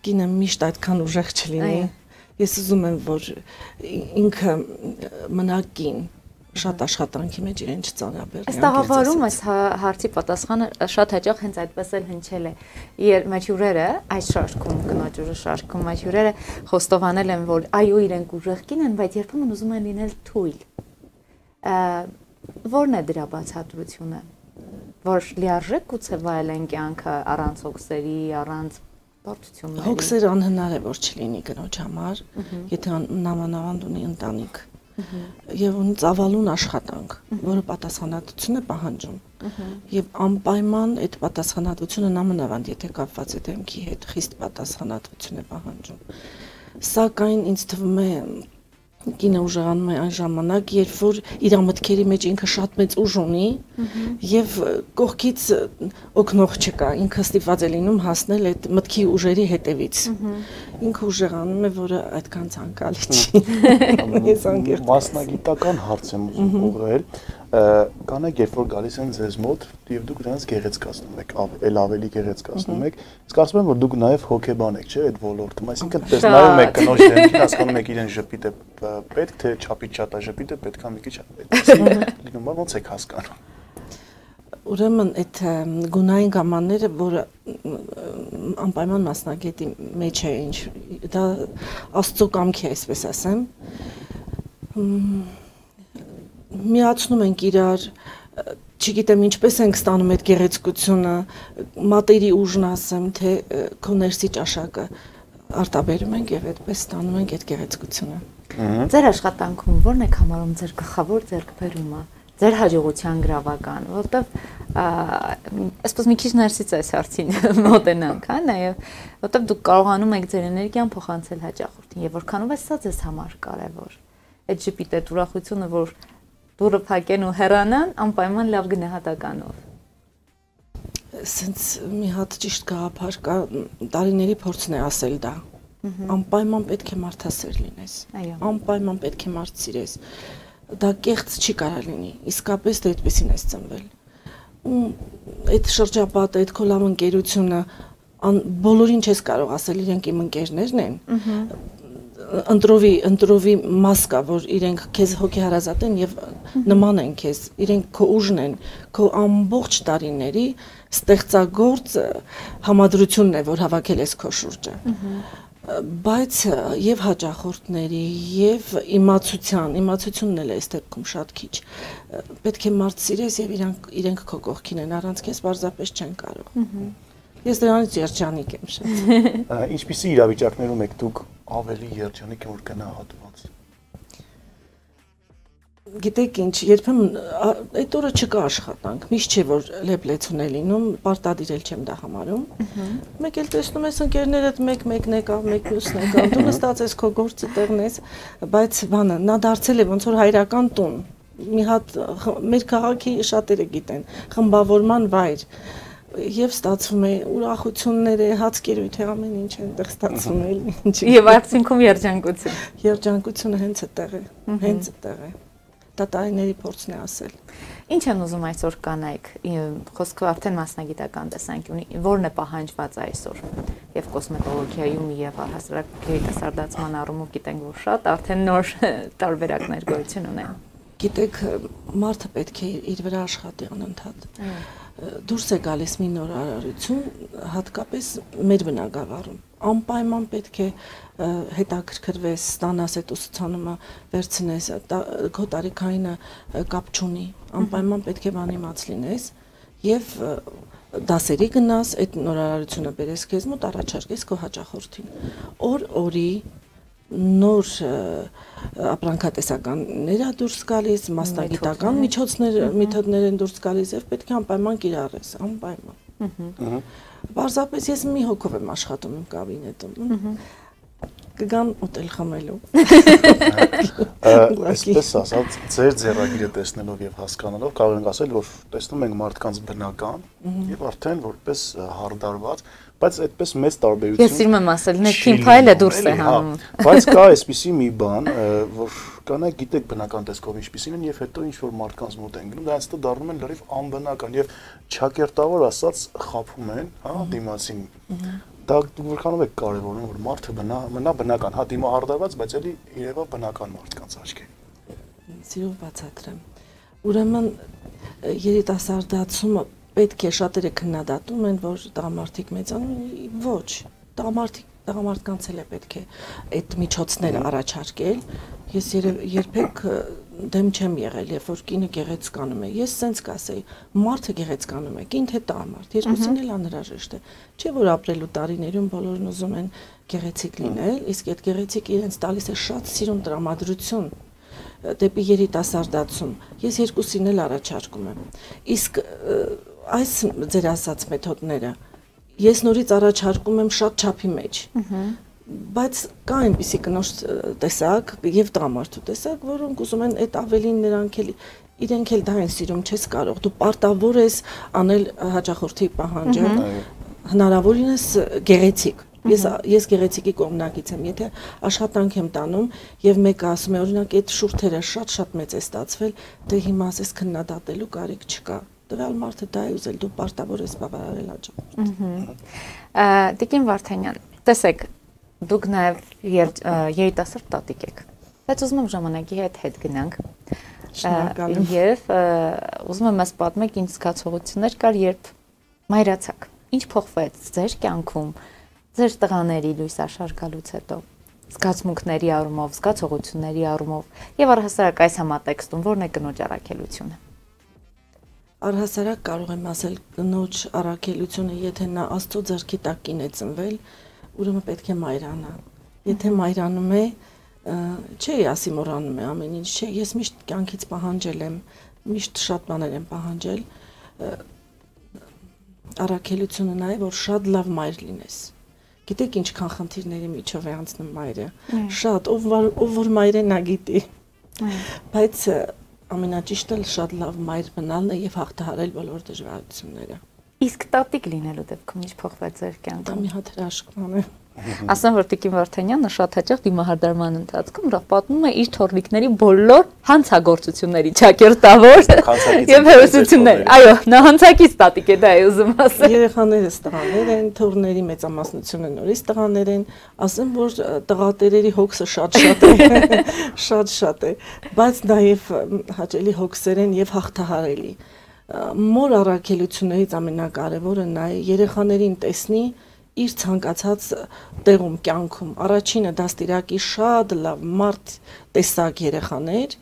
կինը միշտ այդքան ուժեղ չլինի։ Ես ուզում եմ, որ ինքը մնա կին, շատ աշխատանքի մեջ իրեն չծանրաբեռնի։ Այս տաղավարում այս հարցի պատասխանը շատ հաճախ հենց այդպես էլ հնչել է։ Իր մաչուրերը, այս շարքում կնոջուրը շարքում մաչուրերը խոստովանել են, որ այո իրենք ուժեղ կին են, բայց երբեմն ուզում են լինել թույլ։ Որն է դրա բացատրությունը, որ լիարժեք գուցե վայելեն կյանքը առանց հոգսերի, առանց բարդությունների։ Հոգսեր անհնար է որ չլինի կնոջ համար, եթե նամանավանդ ունի ընտանիք։ Եվ ունի ծավալուն աշխատանք, որը պատասխանատվություն է պահանջում։ Եվ անպայման այդ պատասխանատվությունը նամանավանդ եթե կապված է դեմքի հետ, խիստ պատասխանատվություն է պահանջում։ Սակայն ինձ թվում է կինը ուժեղանում է այն ժամանակ, երբ որ իր մտքերի մեջ ինքը շատ մեծ ուժ ունի եւ կողքից օգնող չկա, ինքը ստիպված է լինում հասնել այդ մտքի ուժերի հետևից։ Ինքը ուժեղանում է, որը այդքան ցանկալի չի։ Մասնագիտական հարց եմ ուզում ուղղել։ Կանեք, երբ որ գալիս են ձեզ մոտ, եւ դուք նրանց գեղեցկացնում եք, էլ ավելի գեղեցկացնում եք, իսկ ասում եմ, որ դուք նաեւ հոգեբան եք, չէ՞, այդ ոլորտում, այսինքն պես նայում եք կնոջ դեմքին, հասկանում եք իրեն ժպիտ է պետք, թե չափից շատ է ժպիտ է, պետք է մի քիչ այդպես լինում, ոնց եք հասկանում։ Ուրեմն այդ գունային գամանները, որը անպայման մասնագետի մեջ է, դա աստծո կամքի է, այսպես ասեմ, միացնում ենք իրար, չգիտեմ ինչպես ենք ստանում այդ գեղեցկությունը, մատերի ուժն ասեմ, թե քո ներսի ճաշակը արտաբերում ենք եւ այդպես ստանում ենք այդ գեղեցկությունը։ Ձեր աշխատանքում ո՞րն եք համարում ձեր գլխավոր ձեռքբերումը, ձեր հաջողության գրավական, որովհետեւ այսպես մի քիչ ներսից այս հարցին մոտենանք, հա, նաեւ որովհետեւ դուք կարողանում եք ձեր էներգիան փոխանցել հաճախորդին եւ որքանով է սա ձեզ համար կարեւոր։ Այդ ժպիտ է ուրախությունը, որ դուրը փակեն ու հեռանան, անպայման լավ գնահատականով։ Սենց մի հատ ճիշտ գաղափար կա, տարիների փորձն է ասել դա։ Անպայման պետք է մարդասեր լինես։ Անպայման պետք է մարդ սիրես։ Դա կեղծ չի կարա լինի, իսկապես դե այդպեսին ես ծնվել։ Այդ շրջապատը, այդ քո լավ ընկերությունը, բոլորին չես կարող ասել, իրենք իմ ընկերներն են։ Ընտրովի մաս կա, որ իրենք քեզ հոգեհարազատ են եւ նման են քեզ, իրենք քո ուժն են, քո ամբողջ տարիների ստեղծագործ համադրությունն է, որ հավաքել ես քո շուրջը։ Բայց եւ հաճախորդների եւ իմացությունն էլ է այս դեպքում շատ քիչ։ Պետք է մարդ սիրես եւ իրենք քո կողքին են, առանց քեզ պարզապես չեն կարող։ Ես դրանից երջանիկ եմ շատ։ Ինչպիսի իրավիճակներում եք դուք ավելի երջանիկ որ գնահատված։ Գիտեք ինչ, երբեմն այդ օրը չկա աշխատանք, միշտ չէ որ լեփլեցուն է լինում, պարտադիր էլ չեմ դա համարում։ Մեկ էլ տեսնում ես ընկերներդ մեկն եկավ, մեկ մյուսն եկավ, դու նստած ես քո գործը տեղն ես, բայց բանը նա դարձել է ոնց որ հայրական տուն։ Մի հատ մեր քաղաքի շատերը գիտեն, խմբավորման վայր։ Եվ ստացվում է ուրախությունները, հացկերույթը ամեն ինչ այնտեղ ստացվում է, ինչ։ Եվ արդյունքում երջանկություն։ Երջանկությունը հենց այդտեղ է, հենց այդտեղ է։ Դա տարիների փորձն է ասել։ Ինչ են ուզում այսօր կանայք, խոսքը արդեն մասնագիտական տեսանկյունի, ո՞րն է պահանջված այսօր։ Եվ կոսմետոլոգիայում եւ առհասարակ երիտասարդացման առումով գիտենք, որ շատ արդեն նոր տարբերակներ գոյություն ունեն։ Գիտեք, մարդը պետք է իր վրա աշխատի անընդհատ։ Դուրս է գալիս մի նոր արարություն, հատկապես մեր բնակավարում։ Անպայման պետք է հետաքրքրվես, ստանաս այդ ուսուցանումը, վերցնես, քո տարիքայինը կապ չունի, անպայման պետք է բանիմաց լինես եւ դասերի գնաս, այդ նոր արարությունը բերես քեզ մոտ, առաջարկես քո հաճախորդին։ Օրի նոր ապրանքատեսականներ է դուրս գալիս, մասնագիտական մեթոդներ են դուրս գալիս եւ պետք է անպայման կիրառես, անպայման։ Պարզապես ես մի հոգով եմ աշխատում իմ կաբինետում։ Կգան ուտել խմելու։ Այսպես ասած, ձեր ձեռագիրը տեսնելով եւ հասկանալով կարող ենք ասել, որ տեսնում ենք մարդկանց բնական եւ արդեն որպես հարդարված, բայց այդպես մեծ տարբերություն։ Ես սիրում եմ ասել, ներքին փայլը դուրս է հանում։ Բայց կա այսպիսի մի բան, որ կանայք գիտեք բնական տեսքով ինչպիսին են եւ հետո ինչ որ մարդկանց մոտ են գնում, դրանց հետո դառնում են լրիվ անբնական եւ չակերտավոր ասած խափում են, հա, դիմացին։ Դա որքանով է կարևորում, որ մարդը մնա բնական, հա, դիմահարդարված, բայց էլի երևա բնական մարդկանց աչքերին։ սիրով բացատրեմ։ Ուրեմն երիտասարդացումը պետք է շատերը քննադատում են, որ տղամարդիկ մեծանում, ոչ, տղամարդկանց էլ է պետք է այդ միջոցները առաջարկել։ Ես երբեք դեմ չեմ եղել, երբ որ կինը գեղեցկանում է։ Ես սենց կասեի, մարդը գեղեցկանում է, կին թե տղամարդ, երկուսին էլ անհրաժեշտ է։ Չէ՞ որ ապրելու տարիներում բոլորն ուզում են գեղեցիկ լինել, իսկ այդ գեղեցիկ իրենց տալիս է շատ սիրուն տրամադրություն դեպի երիտասարդացում։ Ես երկուսին էլ առաջարկում եմ։ Իսկ այս ձեր ասած մեթոդները ես նորից առաջարկում եմ շատ չափի մեջ։ Բայց կա այնպիսի կնոջ տեսակ եւ տղամարդու տեսակ, որոնք ուզում են այդ ավելին նրանք էլ իրենք էլ դա են սիրում, չես կարող, դու պարտավոր ես անել հաճախորդի պահանջը, հնարավորինս գեղեցիկ։ Ես գեղեցիկի կողմնակից եմ, եթե աշխատանք եմ տանում եւ մեկը ասում է, օրինակ, այդ շուրթերը շատ մեծ է ստացվել, դե հիմա ասես քննադատելու կարիք չկա։ Տվյալ մարդը դա է ուզել, դու պարտավոր ես բավարարել հաճախորդին։ Տիկին Վարդանյան, տեսեք, դուք նաեւ երիտասարդ տատիկ եք, բայց ուզում եմ ժամանակի հետ գնանք։ Եվ ուզում եմ ես պատմեք ինչ զգացողություններ կար, երբ մայրացաք։ Ինչ փոխվեց ձեր կյանքում, ձեր տղաների լույս աշարգալուց հետո, զգացմունքների առումով, զգացողությունների առումով եւ առհասարակ այս համատեքստում ո՞րն է կնոջ առաքելությունը։ Առհասարակ կարող եմ ասել կնոջ առաքելությունը, եթե նա Աստծո ձեռքի տակին է ծնվել, ուրեմն պետք է մայրանա։ Եթե մայրանում է, չէ, ասի մոռանում է ամեն ինչ, չէ, ես միշտ կյանքից պահանջել եմ, միշտ շատ բաներ եմ պահանջել։ Առաքելությունը նա է, որ շատ լավ մայր լինես։ Գիտեք ինչքան խնդիրների միջով է անցնում մայրը։ Շատ, ով որ մայր է նա գիտի։ Բայց ամենաճիշտը շատ լավ մայր մնալն է եւ հաղթահարել բոլոր դժվարությունները։ Իսկ տատիկ լինելու դեպքում ինչ փոխվեց ձեր կյանքում։ Դա մի հատ հրաշքման է։ Ասեմ, որ Տիկին Վարդանյանը շատ հաճախ դիմահարդարման ընթացքում պատմում է իր թորնիկների բոլոր հանցագործությունների ճակերտավոր եւ հերոսություններ։ Այո, նա հանցակից տատիկ է, դա է ուզում ասել։ Երեխաներս տղաներ են, թորների մեծամասնությունը նորից տղաներ են, ասեմ, որ տղատերերի հոգսը շատ է, շատ է, բայց նաեւ հաճելի հոգսեր են եւ հաղթահարելի։ Մոր առաքելություններից ամենակարևորը նա է երեխաներին տեսնի իր ցանկացած տեղում կյանքում առաջինը դաստիարակի շատ լավ մարդ տեսակ երեխաներ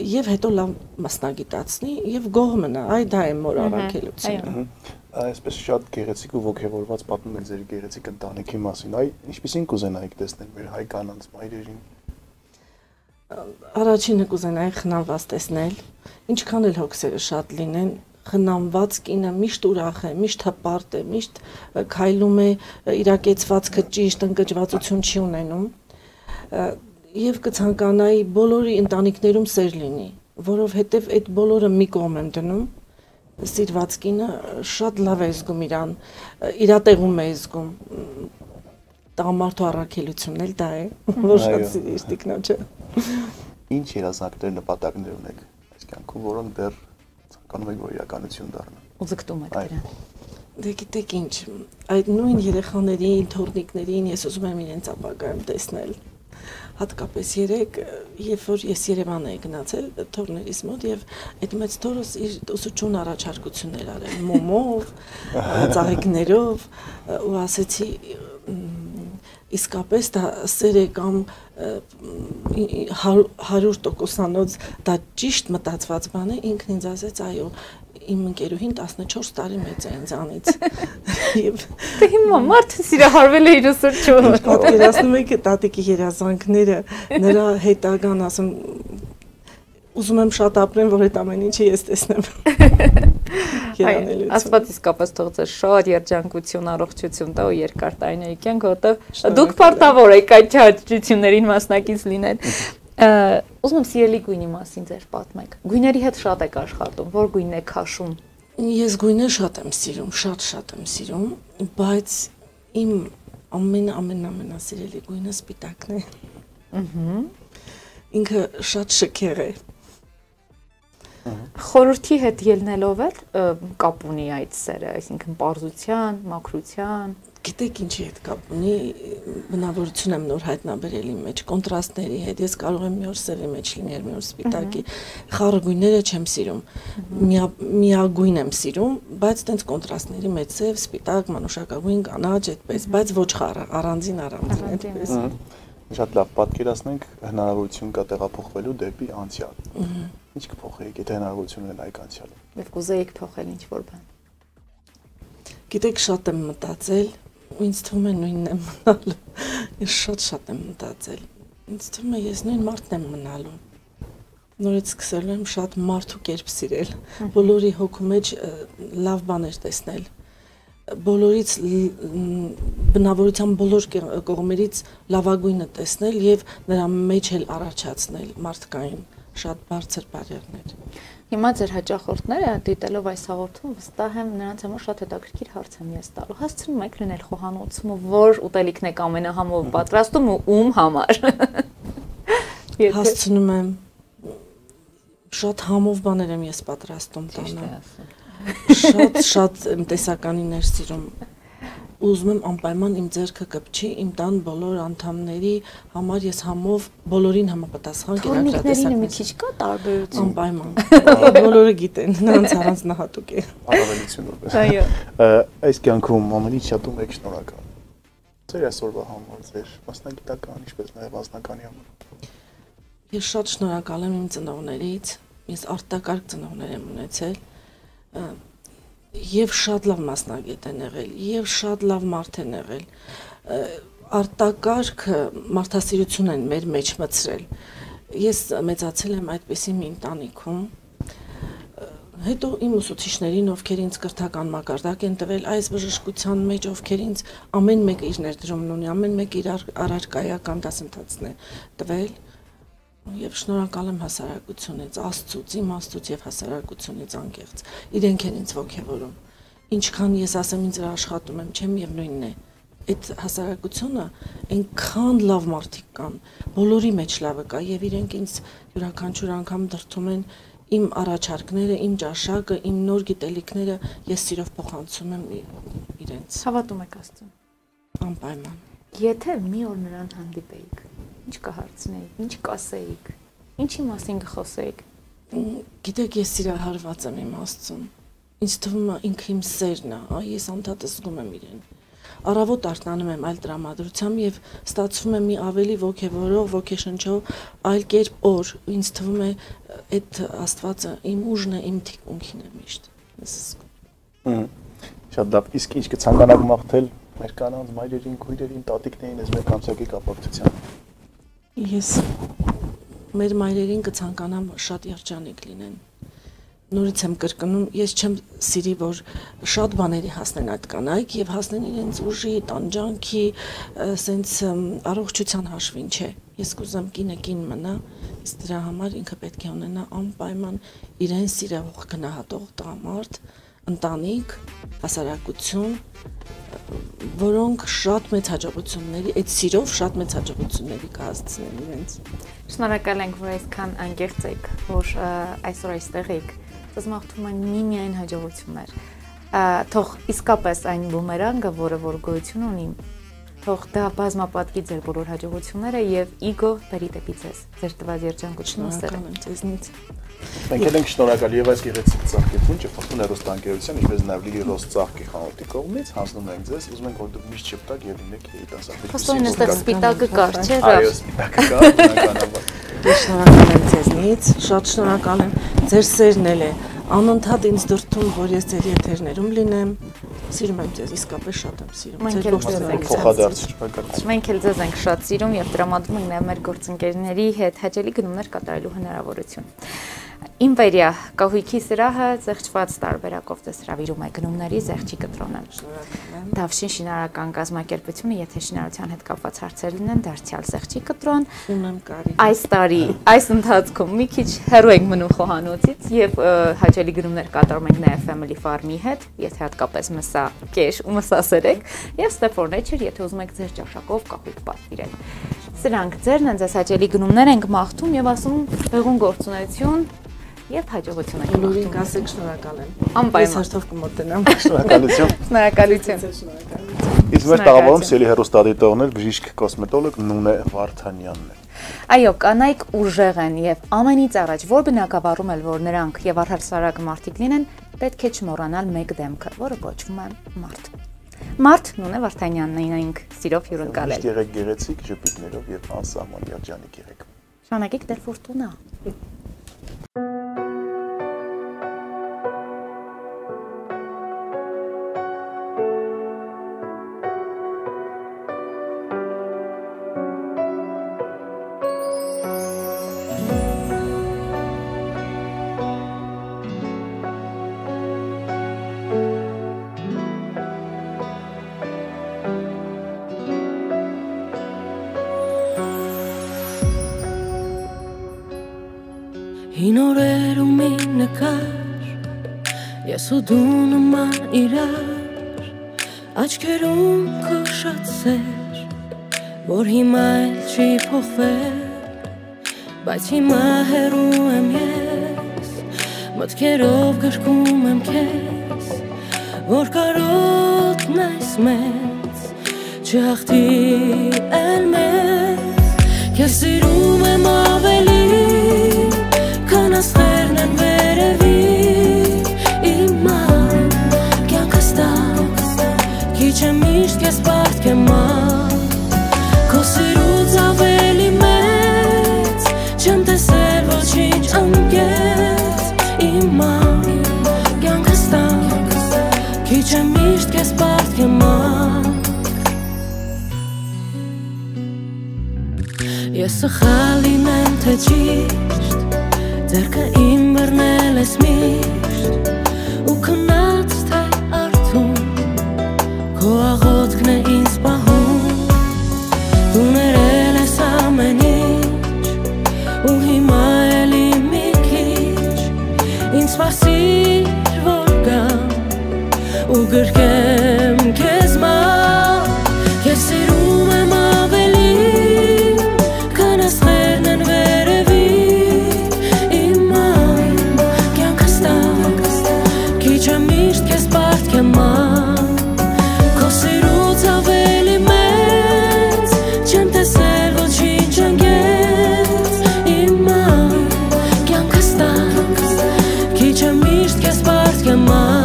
եւ հետո լավ մասնագիտացնի եւ գող մնա, այ դա է մոր առաքելությունը։ Այսպես շատ գեղեցիկ ու ոգևորված պատմում եք ձեր գեղեցիկ ընտանիքի մասին, այ ինչպեսին կուզենայիք տեսնել մեր հայ կանանց մայրերին։ Առաջինը կուզենայի խնամված տեսնել, ինչքան էլ հոգսերը շատ լինեն, խնամված կինը միշտ ուրախ է, միշտ հպարտ է, միշտ քայլում է, իրակեցվածքը ճիշտ, ընկճվածություն չի ունենում։ Եվ կցանկանայի բոլորի ընտանիքներում սեր լինի, որովհետև այդ բոլորը մի կողմ են դնում, սիրված կինը շատ լավ է զգում իրան, իրա տեղում է զգում։ Տղամարդու առաքելությունն էլ դա է, որ շատ սիրի իր տիկնոջը։ Ինչ երազանքներ, նպատակներ ունեք այս կյանքում, որոնք դեռ ցանկանում եք որ իրականություն դառնան։ Ու ձգտում եք դրան։ Դե գիտեք ինչ, այդ նույն երեխաներին, թորնիկներին ես ուզում եմ իրենց ապագայում տեսնել։ Հատկապես երեք, երբ որ ես Երևան էի գնացել թորներիս մոտ եւ այդ մեծ թորս իր ուսուցչուն առաջարկություններ արել մոմով, ծաղիկներով ու ասեցի իսկապես դա սեր է կամ 100%-անոց դա ճիշտ մտածված բան է, ինքն ինձ ասեց, այո, իմ ընկերուհին 14 տարի մեծ է ինձանից։ Դե հիմա մարդը սիրահարվել է իր ուսուցչուն։ Պատկերացնում եք տատիկի երազանքները, նրա հետագան, ասում, ուզում եմ շատ ապրեմ, որ այդ ամեն ինչը ես տեսնեմ։ Աստված իսկապես թող ձեզ շատ երջանկություն, առողջություն տա ու երկար տարիների կյանք, որովհետև դուք պարտավոր եք այդ չհաճություններին մասնակից լինել։ Ուզում եմ սիրելի գույնի մասին ձեր պատմեք։ Գույների հետ շատ եք աշխատում, որ գույնն եք քաշում։ Ես գույնը շատ եմ սիրում, շատ եմ սիրում, բայց իմ ամենասիրելի գույնը սպիտակն է։ Ինքը շատ շքեղ է։ Խորհրդի հետ ելնելով էլ կապ ունի այդ սերը, այսինքն պարզության, մաքրության։ Գիտեք ինչի հետ կապ ունի, բնավորություն եմ նոր հայտնաբերել իմ մեջ, կոնտրաստների հետ, ես կարող եմ մի օր սևի մեջ լինել, մի օր սպիտակի, խառը գույները չեմ սիրում, միագույն եմ սիրում, բայց տենց կոնտրաստների մեջ սև, սպիտակ, մանուշակագույն, կանաչ, այդպես, բայց ոչ խառը, առանձին այդպես։ Շատ լավ, պատկերացնենք հնարավորություն կա տեղափոխվելու դեպի անցյալ։ Ինչ կփոխեիք, եթե հնարավորություն ունենայիք անցյալում։ Եվ կուզեիք փոխել ինչ-որ բան։ Գիտեք, շատ եմ մտածել, ինձ թվում է նույնն եմ մնալու, ես շատ եմ մտածել, ինձ թվում է ես նույն մարդն եմ մնալու, նորից սկսելու եմ շատ մարդու կերպ սիրել, բոլորի հոգու մեջ լավ բաներ տեսնել, բոլորից բնավորության բոլոր կողմերից լավագույնը տեսնել և նրա մեջ էլ առաջացնել մարդկային շատ բարձր բարերներ։ Հիմա ձեր հաճախորդները դիտելով այս հաղորդում վստահ եմ նրանց համար շատ հետաքրքիր հարց եմ ես տալու։ Հասցնում եք լինել խոհանոցում, որ ուտելիքն եք ամենահամով պատրաստում ու ում համար։ Հասցնում եմ, շատ համով բաներ եմ ես պատրաստում տանը։ Շատ տեսականիներ սիրում։ Ուզում եմ անպայման իմ ձեռքը կպչի իմ տան բոլոր անդամների համար ես համով բոլորին համապատասխան կերակրատեսակներ։ Մի քիչ կա տարբերություն։ Անպայման։ Բոլորը գիտեն, նրանց առանձնահատուկ է։ Առավելություն որպես։ Այո։ Այս կյանքում ամենից շատ ում եք շնորհակալ։ Ձեր այսօրվա համար, ձեր մասնագիտական, ինչպես նաև անձնականի համար։ Ես շատ շնորհակալ եմ իմ ծնողներից, ես արտակարգ ծնողներ եմ ունեցել։ Եվ շատ լավ մասնագետ են եղել, և շատ լավ մարդ են եղել, արտակարգ մարդասիրություն են մեր մեջ մտցրել, ես մեծացել եմ այդպիսի մի ընտանիքում, հետո իմ ուսուցիչներին, ովքեր ինձ կրթական մակարդակ են տվել, այս բժշկության մեջ, ովքեր ինձ ամեն մեկ իր ներդրումն ունի, ամեն մեկ իր առարկայական դասընթացն է տվել, և շնորհակալ եմ հասարակությունից, Աստծուց, իմ Աստծուց և հասարակությունից անկեղծ, իրենք են ինձ ոգևորում, ինչքան ես ասեմ ինձ վրա աշխատում եմ, չեմ և նույնն է, այդ հասարակությունը այնքան լավ մարդիկ կան, բոլորի մեջ լավը կա և իրենք ինձ յուրաքանչյուր անգամ դրդում են իմ առաջարկները, իմ ճաշակը, իմ նոր գիտելիքները, ես սիրով փոխանցում եմ իրենց։ Հավատում եք Աստծուն։ Անպայման։ Եթե մի օր նրան հանդիպեիք, ինչ կհարցնեիք, ինչ կասեիք, ինչի մասին կխոսեիք։ Գիտեք, ես սիրահարված եմ իմ Աստծուն։ Ինձ թվում է ինքը իմ սերն է, ես անդադար զգում եմ իրեն։ Առավոտ արթնանում եմ այլ տրամադրությամբ եւ ստացվում է մի ավելի ոգևորող, ոգեշնչող այլ կերպ օր։ Ինձ թվում է այդ Աստվածը իմ ուժն է, իմ թիկունքին է միշտ։ Ես զգում։ Շատ լավ, իսկ ինչ կցանկանաք մաղթել մեր կանանց, մայրերին, քույրերին, տատիկներին այս մեկ ամսյակի կապակցությամբ։ Ես մեր մայրերին կցանկանամ շատ երջանիկ լինեն։ Նորից եմ կրկնում, ես չեմ սիրի, որ շատ բաների հասնեն այդ կանայք եւ հասնեն իրենց ուժի, տանջանքի, սենց առողջության հաշվին, չէ։ Ես կուզեմ կինը կին մնա, իսկ դրա համար ինքը պետք է ունենա անպայման իրեն սիրող, գնահատող տղամարդ, ընտանիք, հասարակություն, որոնք շատ մեծ հաջողությունների, այդ սիրով շատ մեծ հաջողությունների կհասցնեն իրենց։ Շնորհակալ ենք, որ այսքան անկեղծ եք, որ այսօր այստեղ եք։ Ձեզ մաղթում եմ միմիայն հաջողություններ։ Թող իսկապես այն բումերանգը, որը որ գոյություն ունի, թող դա բազմապատկի ձեր բոլոր հաջողությունները եւ իգո բերի դեպի ձեզ։ Ձեր տված երջանկությունն ու սերը ձեզնից։ Մենք ենք շնորհակալ եւ այս գեղեցիկ ծաղկեցունը Ֆորտունա հեռուստաընկերության, ինչպես նաեւ Լիգի Ռոս ծաղկի խանութի կողմից հանձնում ենք ձեզ, ուզում ենք որ դուք միշտ շփտակ եւ լինեք երիտասարդ։ Խոստովան այստեղ սպիտակը կար, չէ՞։ Այո, սպիտակը կար, բնականաբար։ Ես շնորհակալ եմ ձեզնից, շատ շնորհակալ եմ, ձեր սերն էլ է անընդհատ ինձ դրդում, որ ես ձեր եթերներում լինեմ, սիրում եմ ձեզ, իսկապես շատ եմ սիրում, ձեր գործընկերներին։ Մենք էլ ձեզ ենք շատ սիրում եւ տրամադրում ենք նաեւ մեր գործընկերների հետ հաճելի գնումներ կատարելու հնարավորություն։ Իմպերիա կահույքի սրահը զեղչված տարբերակով ձեզ հրավիրում է գնումների զեղչի կտրոնը։ Դավշին շինարարական կազմակերպությունը, եթե շինարարության հետ կապված հարցեր լինեն, դարձյալ զեղչի կտրոն։ Այս տարի, այս ընթացքում մի քիչ հեռու ենք մնում խոհանոցից եւ հաճելի գնումներ կատարում ենք նաեւ Family Farm-ի հետ, եթե հատկապես մսա կեշ ու մսասեր եք, եւ Step4 Nature, եթե ուզում եք ձեր ճաշակով կահույք պատվիրել։ Սրանք ձերն են, ձեզ հաճելի գնումներ ենք մաղթում եւ ասում հեղուն գործունեություն եւ հաջողություն եք։ Բոլորին կասեք շնորհակալ եմ։ Անպայման։ Ես հերթով կմոտենամ։ Շնորհակալություն։ Շնորհակալություն։ Իսկ Այսինքն մեր տաղավարում սիրելի հեռուստադիտողներ բժիշկ կոսմետոլոգ Նունե Վարդանյանն է։ Այո, կանայք ուժեղ են եւ ամենից առաջ որ բնակավարում էլ որ նրանք եւ առհասարակ մարդիկ լինեն, պետք է չմոռանալ մեկ դեմքը, որը կոչվում է մարդ։ Մարդ Նունե Վարդանյանն ենք սիրով հյուրընկալել։ Միշտ եղեք գեղեցիկ, ժպիտներով եւ անսահման երջանիկ եղեք։ Շնորհակալ դեր ֆորտունա։ Հին օրերում մի նկար, ես ու դու նման իրար, աչքերում քո շատ սեր, որ հիմա էլ չի փոխվել, բայց հիմա հեռու եմ ես, մտքերով գրկում եմ քեզ, որ կարոտն այս մեծ, չհաղթի էլ մեզ, քեզ սիրում եմ ավելի, Կանասներն են վերևի, իմա, կյանքս տակ, քիչ է միշտ կեզ բարդ կեմար, քո սիրուց ավելի մեծ, չեմ տեսել ոչինչ անգետ, իմա, կյանքս տակ, քիչ է միշտ կեզ բարդ կեմար, ես սխալ լինեմ թե ճիշտ, Ձերքը իմ բռնել ես միշտ, ու քնած թե արդում, քո աղոթքն է ինձ պահում, դու ներել ես ամեն ինչ, ու հիմա էլի մի քիչ, ինձ սպասիր, որ գամ, ու գրկեմ քեզ մահ, քեզ սիրում եմ ավելի, կանասներն են վերևի, Միշտ կեզ բարդ կեմար, քո սիրուց ավելի մեծ, չեմ տեսել ոչինչ անգետ, իմա, կյանքս տակ, քիչ է միշտ կեզ բարդ կեմար,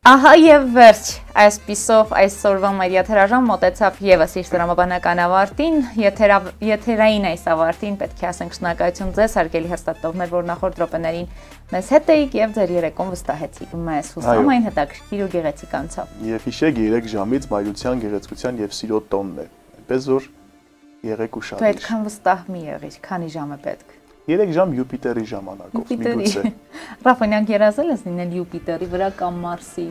Ահա եւ վերջ, այսպիսով այսօրվա մեր եթերաժամ մոտեցավ եւս իր դրամաբանական ավարտին, եթերային այս ավարտին պետք է ասենք շնորհակալություն ձեզ հարգելի հաստատողներ, որ նախորդ րոպեներին մեզ հետ էիք եւ ձեր երեկոն վստահեցիք մեզ, հուսամ այն հետաքրքիր ու գեղեցիկ անցավ։ Եվ հիշեք 3 ժամից մայրության, գեղեցկության եւ սիրո տոնն է, այնպես որ եղեք ուշադիր։ Պետքան վստահ մի եղիր, քանի ժամ է պետք։ 3 ժամ Յուպիտերի ժամանակով, միգուցե։ Ռաֆոնյան երազել ես լինել Յուպիտերի վրա կամ Մարսի։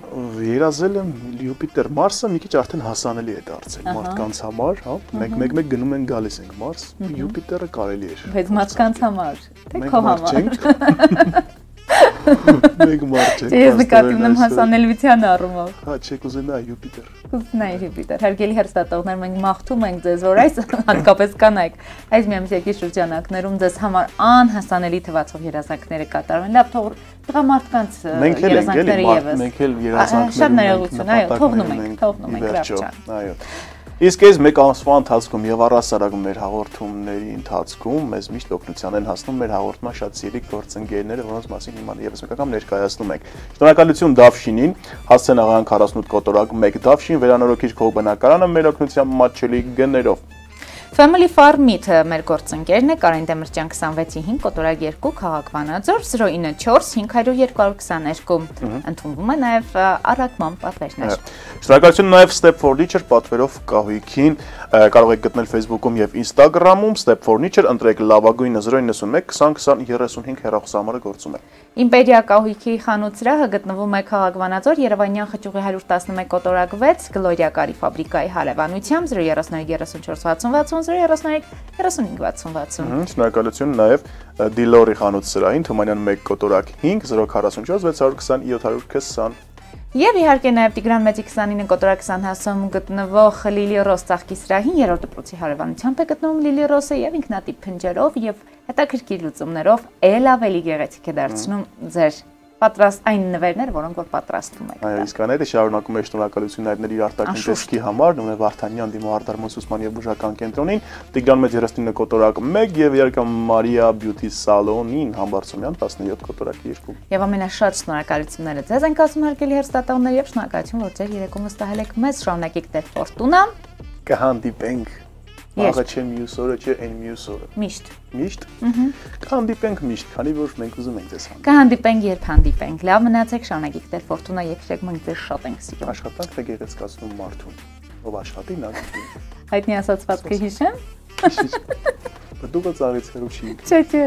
Երազել եմ Յուպիտեր, Մարսը մի քիչ արդեն հասանելի է դարձել մարդկանց համար, հա։ Մեկ գնում են գալիս ենք Մարս, Յուպիտերը կարելի է։ Բայց մարդկանց համար, թե քո համար։ Մեկ մարդ չեք։ Ես նկատի ունեմ հասանելիության առումով։ Հա, չեք ուզենա Յուպիտեր։ Կուզենայի Յուպիտեր։ Հարգելի հեռուստատողներ, մենք մաղթում ենք ձեզ, որ այս հատկապես կանայք այս միամսյակի շրջանակներում ձեզ համար անհասանելի թվացող երազանքները կատարվեն։ Լավ, թող տղամարդկանց երազանքները եւս։ Մենք էլ երազանքներ շատ ներողություն, այո, թողնում ենք, Ռաֆ ջան։ Այո։ Իսկ այս մեկ ամսվա ընթացքում եւ առհասարակ մեր հաղորդումների ընթացքում մեզ միշտ օգնության են հասնում մեր հաղորդման շատ սիրելի գործընկերները, որոնց մասին հիմա եւս մեկ անգամ ներկայացնում ենք։ Շնորհակալություն Դավշինին, Հասցեն աղան 48 կոտորակ 1 Դավշին, վերանորոգիչ քո բնակարանը մեր օգնությամբ մատչելի գներով։ Family Farm-ը մեր գործընկերն է, Կարեն Դեմիրճյան 26-5 կոտորակ 2 քաղաք Վանաձոր 094 500 222 ընդունվում է նաև առաքման պատվերներ։ Շնորհակալություն նաև Step Furniture պատվերով կահույքին կարող եք գտնել Facebook-ում եւ Instagram-ում Step Furniture ընտրեք լավագույնը 091 20 20 35 հեռախոսահամարը գործում է։ Իմպերիա կահույքի խանութ սրահը գտնվում է քաղաք Վանաձոր Երևանյան խճուղի 111 կոտորակ 6 Գլորիա կարի ֆաբրիկայի հարևանությամբ 033 34 60 60 Շնորհակալություն նաև Դիլորի խանութ սրահին Թումանյան 1 կոտորակ 5 044 620 720 Եվ իհարկե նաև Տիգրան Մեծի 29 կոտորակ 20 հասցում գտնվող Լիլի Ռոս ծաղկի սրահին երրորդ դպրոցի հարևանությամբ է գտնվում Լիլի Ռոսը եւ ինքնատիպ փնջերով եւ հետաքրքիր լուծումներով ել ավելի գեղեցիկ է դարձնում ձեր պատրաստ այն նվերներ, որոնք որ պատրաստում եք։ Այո, իսկ աները շարունակում է շնորհակալություն հայտնել իր արտաքին տեսքի համար Նոմե Վարդանյան դիմահարդարման ուսման եւ բուժական կենտրոնին, Տիգրան Մեծ 39 կոտորակ 1 եւ իհարկե Մարիա Բյութի սալոնին Համբարձումյան 17 կոտորակ 2։ Եվ ամենաշատ շնորհակալությունները ձեզ ենք ասում հարգելի հեռուստատողներ եւ շնորհակալություն, որ ձեր երեկոմ վստահել եք մեզ, շնորհակալեք դեր Ֆորտունա։ Կհանդիպենք Աղա չէ մյուս օրը չէ այն մյուս օրը։ Միշտ։ Միշտ։ Կհանդիպենք միշտ, քանի որ մենք ուզում ենք ձեզ հանդիպել։ Կհանդիպենք, երբ հանդիպենք։ Լավ մնացեք, շնորհակալեք դեր Ֆորտունա եւ եք մենք ձեզ շատ ենք սիրում։ Աշխատանքն է գեղեցկացնում մարդուն։ Ով աշխատի նա գիտի։ Հայտնի ասացվածքը հիշեմ։ Բդուղը ծաղից հեռու չի։ Չէ։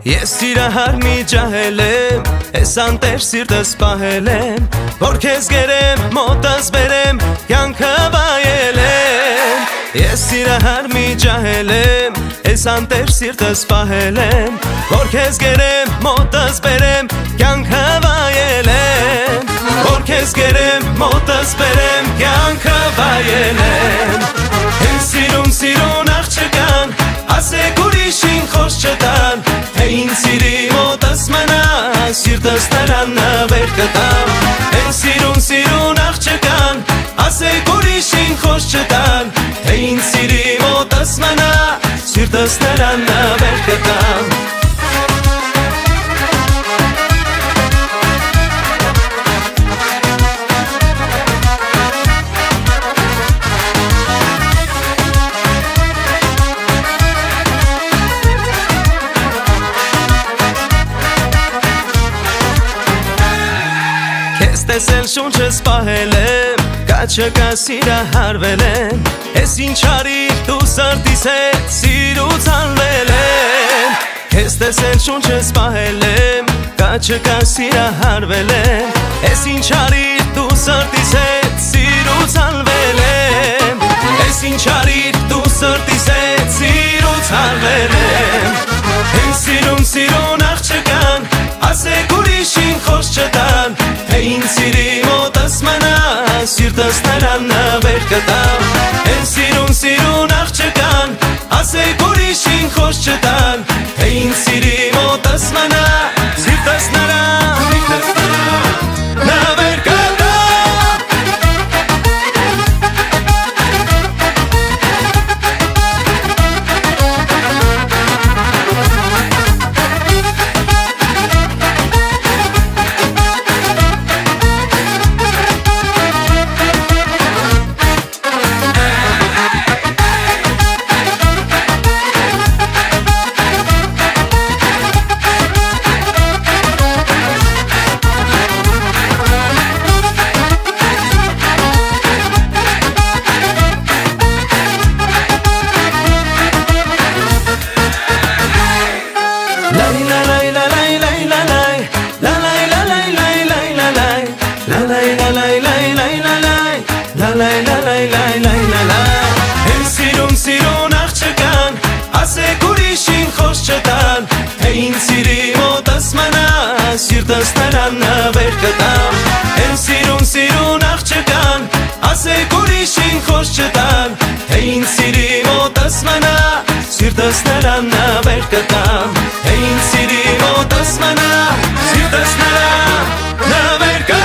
Ես սիրահար մի ջահել եմ, ես անտեր սիրտս պահել եմ, որ քեզ գերեմ, մոտս բերեմ, կյանքը վայել եմ։ Ես սիրահար մի ջահել եմ, ես անտեր սիրտս պահել եմ, որ քեզ գերեմ, մոտս բերեմ, կյանքը վայել եմ, որ քեզ գերեմ, մոտս բերեմ, կյանքը վայել եմ։ Հենց սիրուն աղջկան, ասեք ուրիշին խոս չտան, թե ինձ սիրի մոտս մնա, սիրտս նրան նվեր կտամ։ Հենց սիրուն աղջկան, ասեք ուրիշին խոս չտան, թե ինձ սիրի մոտս մնա, սիրտս նրան նվեր կտամ։ Տեսել շունչս պահել եմ, կաչը կա սիրահարվել եմ, ես ինչ արիր դու սրտիս հետ սիրուց անվել եմ, ես տեսել շունչս պահել եմ, կաչը կա սիրահարվել եմ, ես ինչ արիր դու սրտիս հետ սիրուց անվել եմ, ես ինչ արիր դու սրտիս հետ սիրուց անվել եմ, հենց սիրուն աղջկան, ասեք ուրիշին խոս չտան, թե ինձ սիրի մոտս մնա, սիրտս նրան նվեր կտամ։ Հենց սիրուն աղջկան, ասեք ուրիշին խոս չտան, թե ինձ սիրի մոտս մնա, սիրտս նրան նվեր կտամ։ Սիրուն աղջկան, ասեք ուրիշին խոս չտան, թե ինձ սիրի մոտս մնա, սիրտս նրան նվեր կտամ։ են սիրուն աղջկան, ասեք ուրիշին խոս չտան, թե ինձ սիրի մոտս մնա, սիրտս նրան նավեր կտամ, թե ինձ սիրի մոտս մնա, սիրտս նրան նավեր կտամ։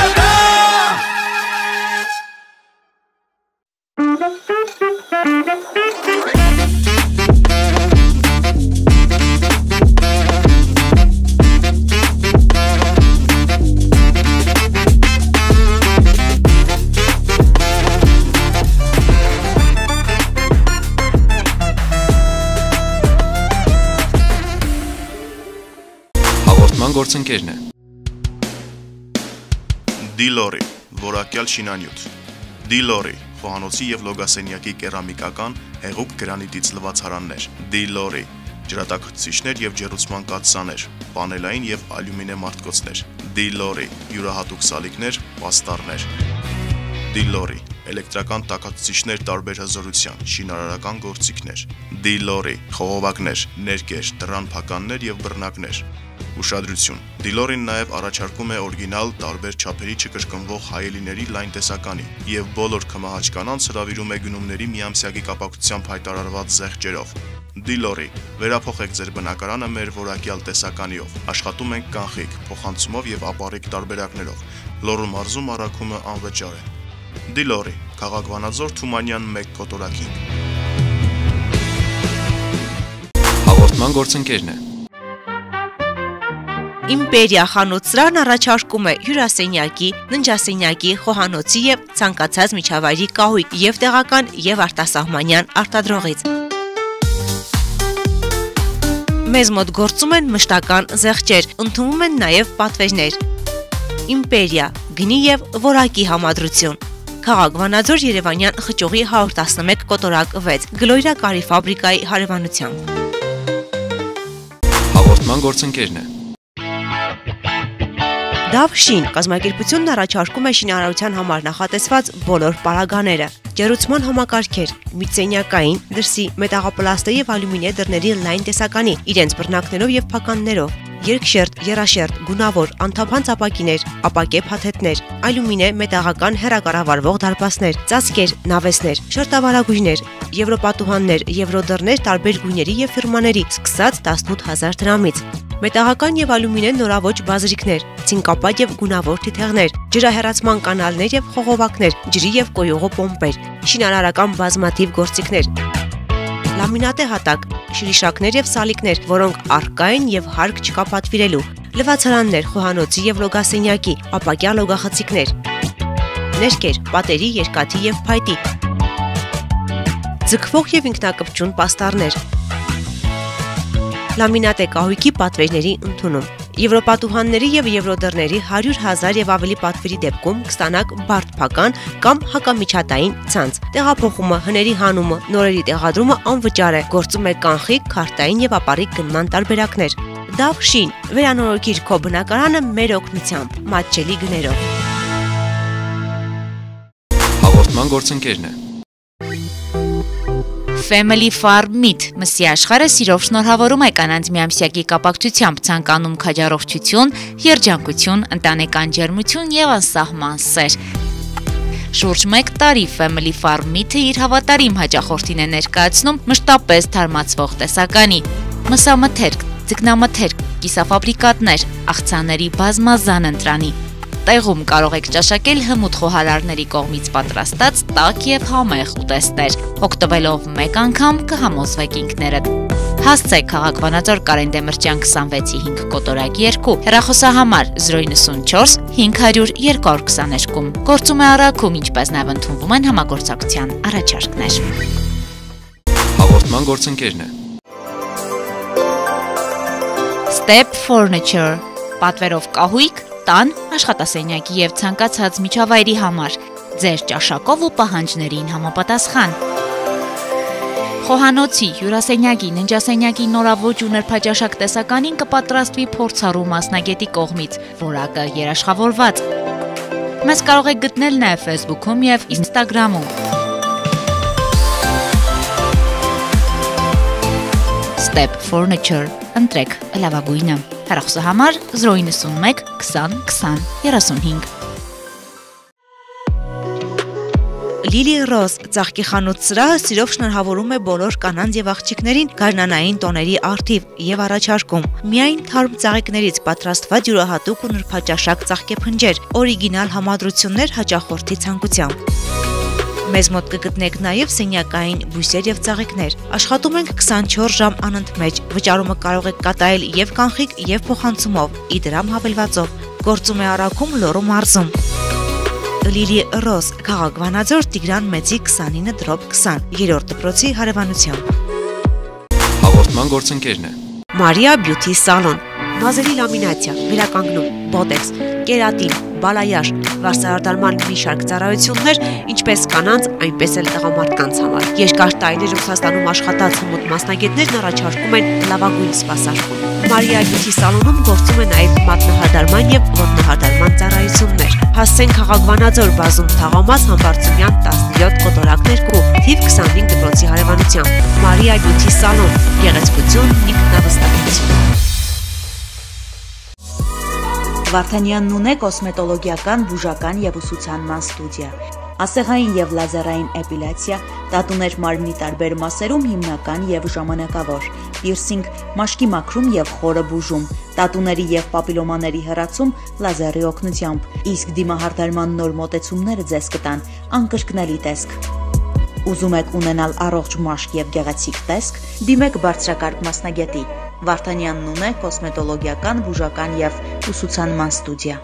Գործընկերն է։ Դիլորի, որակյալ շինանյութ։ Դիլորի, խոհանոցի եւ լոգասենյակի կերամիկական հեղուկ գրանիտից լվացարաններ։ Դիլորի, ջրատաքցիչներ եւ ջեռուցման կաթսաներ, պանելային եւ ալյումինե մարտկոցներ։ Դիլորի, յուրահատուկ սալիկներ, պաստառներ։ Դիլորի, էլեկտրական տաքացուցիչներ տարբեր հզորության, շինարարական գործիքներ։ Դիլորի, խողովակներ, ներկեր, դռան փականներ եւ բռնակներ։ Ուշադրություն. Դիլորին նաև առաջարկում է օրիգինալ տարբեր չափերի չկրկնվող հայելիների լայն տեսականի եւ բոլոր քմահաճ կանանց հրավիրում է գնումների միամսյակի կապակցությամբ հայտարարված զեղչերով։ Դիլորի, վերափոխեք ձեր բնակարանը մեր որակյալ տեսականիով։ Աշխատում ենք կանխիկ, փոխանցումով եւ ապառիկ տարբերակներով։ Լոռու մարզում առաքումը անվճար է։ Դիլորի, քաղաք Վանաձոր, Թումանյան 1 կոտորակին։ Հաղորդման գործընկերն է։ Իմպերիա խանութ-սրահն առաջարկում է հյուրասենյակի, ննջասենյակի, խոհանոցի եւ ցանկացած միջավայրի կահույք եւ տեղական եւ արտասահմանյան արտադրողից։ Մեզ մոտ գործում են մշտական զեղչեր, ընդունվում են նաեւ պատվերներ։ Իմպերիա, գնի եւ որակի համադրություն։ Քաղաք Վանաձոր, Երևանյան խճուղի 111 կոտորակ 6, Գլոյրա կարի ֆաբրիկայի հարևանությամբ։ Հաղորդման գործընկերն է։ Դավ շին կազմակերպությունն առաջարկում է շինարարության համար նախատեսված բոլոր պարագաները, ջեռուցման համակարգեր, միծենյակային, դրսի, մետաղապլաստե եւ ալյումինե դռների լայն տեսականի, իրենց բռնակներով եւ փականներով, երկշերտ, եռաշերտ, գունավոր, անթափանց ապակիներ, ապակե փաթեթներ, ալյումինե մետաղական հեռակառավարվող դարպասներ, ծածկեր, նավեսներ, շերտավարագույրներ, եվրոպատուհաններ, եվրոդռներ տարբեր գույների եւ ֆիրմաների, սկսած 18000 դրամից։ Մետաղական եւ ալյումինե նորաոճ բազրիկներ, ցինկապատ եւ գունավոր թիթեղներ, ջրահեռացման կանալներ եւ խողովակներ, ջրի եւ կոյուղու պոմպեր, շինարարական բազմաթիվ գործիքներ, լամինատե հատակ, շրիշակներ եւ սալիկներ, որոնք առկա են եւ հարկ չկա պատվիրելու, լվացարաններ, խոհանոցի եւ լոգասենյակի, ապակյա լոգախցիկներ, ներկեր, պատերի, երկաթի եւ փայտի, ձգվող եւ ինքնակպչուն պաստառներ, լամինատե կահույքի պատվերների ընդունում։ Եվրոպատուհանների եւ եվրոդռների 100,000 եւ ավելի պատվերի դեպքում կստանաք բարդ փական կամ հակամիջատային ցանց։ Տեղափոխումը, հների հանումը, նորերի տեղադրումը անվճար է։ Գործում է կանխիկ, քարտային եւ ապառիկ գնման տարբերակներ։ Դավ շին, վերանորոգիր քո բնակարանը մեր օգնությամբ, մատչելի գներով։ Հաղորդման գործընկերն է։ Family Farm Meat մսի աշխարհը սիրով շնորհավորում է կանանց միամսյակի կապակցությամբ ցանկանում քաջառողջություն, երջանկություն, ընտանեկան ջերմություն եւ անսահման սեր։ Շուրջ 1 տարի Family Farm Meat-ը իր հավատարիմ հաճախորդին է ներկայացնում մշտապես թարմացվող տեսականի, մսամթերք, ձկնամթերք, կիսաֆաբրիկատներ, աղցանների բազմազան ընտրանի։ Տեղում կարող եք ճաշակել հմուտ խոհարարների կողմից պատրաստած տաք եւ համեղ ուտեստներ։ Օգտվելով մեկ անգամ կհամոզվեք ինքներդ։ Հասցեք քաղաք Վանաձոր Կարեն Դեմիրճյան 26-5 կոտորակ 2, հեռախոսահամար 094 500 222։ Գործում է առաքում, ինչպես նաև ընդունվում են համագործակցության առաջարկներ։ Հաղորդման գործընկերն է։ Step Furniture, պատվերով կահույք, տան, աշխատասենյակի եւ ցանկացած միջավայրի համար, ձեր ճաշակով ու պահանջներին համապատասխան։ Խոհանոցի, հյուրասենյակի, ննջասենյակի նորաոճ ու նրբաճաշակ տեսականին կպատրաստվի փորձառու մասնագետի կողմից, որակը երաշխավորված։ Մեզ կարող եք գտնել նաեւ Facebook-ում եւ Instagram-ում։ Step Furniture, ընտրեք լավագույնը։ Հեռախոսահամար 091 20 20 35։ Լիլի Ռոզ ծաղկի խանութ սրահը սիրով շնորհավորում է բոլոր կանանց եւ աղջիկներին գարնանային տոների առթիվ եւ առաջարկում միայն թարմ ծաղիկներից պատրաստված յուրահատուկ ու նրբաճաշակ ծաղկեփնջեր, օրիգինալ համադրություններ հաճախորդի ցանկությամբ։ Մեզ մոտ կգտնեք նաև սենյակային բույսեր եւ ծաղիկներ։ Աշխատում ենք 24 ժամ անընդմեջ։ Վճարումը կարող եք կատարել եւ կանխիկ եւ փոխանցումով՝ իդրամ հավելվածով։ Գործում է Արաքում Լոռու մարզում։ Լիլի Ռոզ, քաղաք Վանաձոր, Տիգրան Մեծի 29/20, 3-րդ դպրոցի հարևանությամբ։ Հաղորդման գործընկերն է Մարիա Բյութի սալոն, մազերի լամինացիա, վերականգնում, բոտեքս, կերատին, բալայաշ, վարսահարդարման մի շարք ծառայություններ, ինչպես կանանց, այնպես էլ տղամարդկանց համար։ Երկար տարիներ Ռուսաստանում աշխատած հմուտ մասնագետներն առաջարկում են լավագույն սպասարկում։ Մարիա Բյութի սալոնում գործում է նաև մատնահարդարման եւ ոտնահարդարման ծառայություններ։ Հասցեն քաղաք Վանաձոր, բազում Թաղամաս, Համբարձումյան 17 կոտորակ 2, թիվ 25 դպրոցի հարևանությամբ։ Մարիա Բյութի սալոն, գեղեցկություն, ինքնավստահություն։ Վարդանյանն ունե կոսմետոլոգիական, բուժական եւ ուսուցանման ստուդիա, ասեղային եւ լազերային էպիլյացիա, տատուներ մարմնի տարբեր մասերում հիմնական եւ ժամանակավոր, պիրսինգ, մաշկի մաքրում եւ խորը բուժում, տատուների եւ պապիլոմաների հեռացում լազերի օգնությամբ, իսկ դիմահարդարման նոր մոտեցումները ձեզ կտան անկրկնելի տեսք։ Ուզում եք ունենալ առողջ մաշկ եւ գեղեցիկ տեսք, դիմեք բարձրակարգ մասնագետի։ Վարդանյանն ունե կոսմետոլոգիական, բուժական եւ ուսուցանման ստուդիա։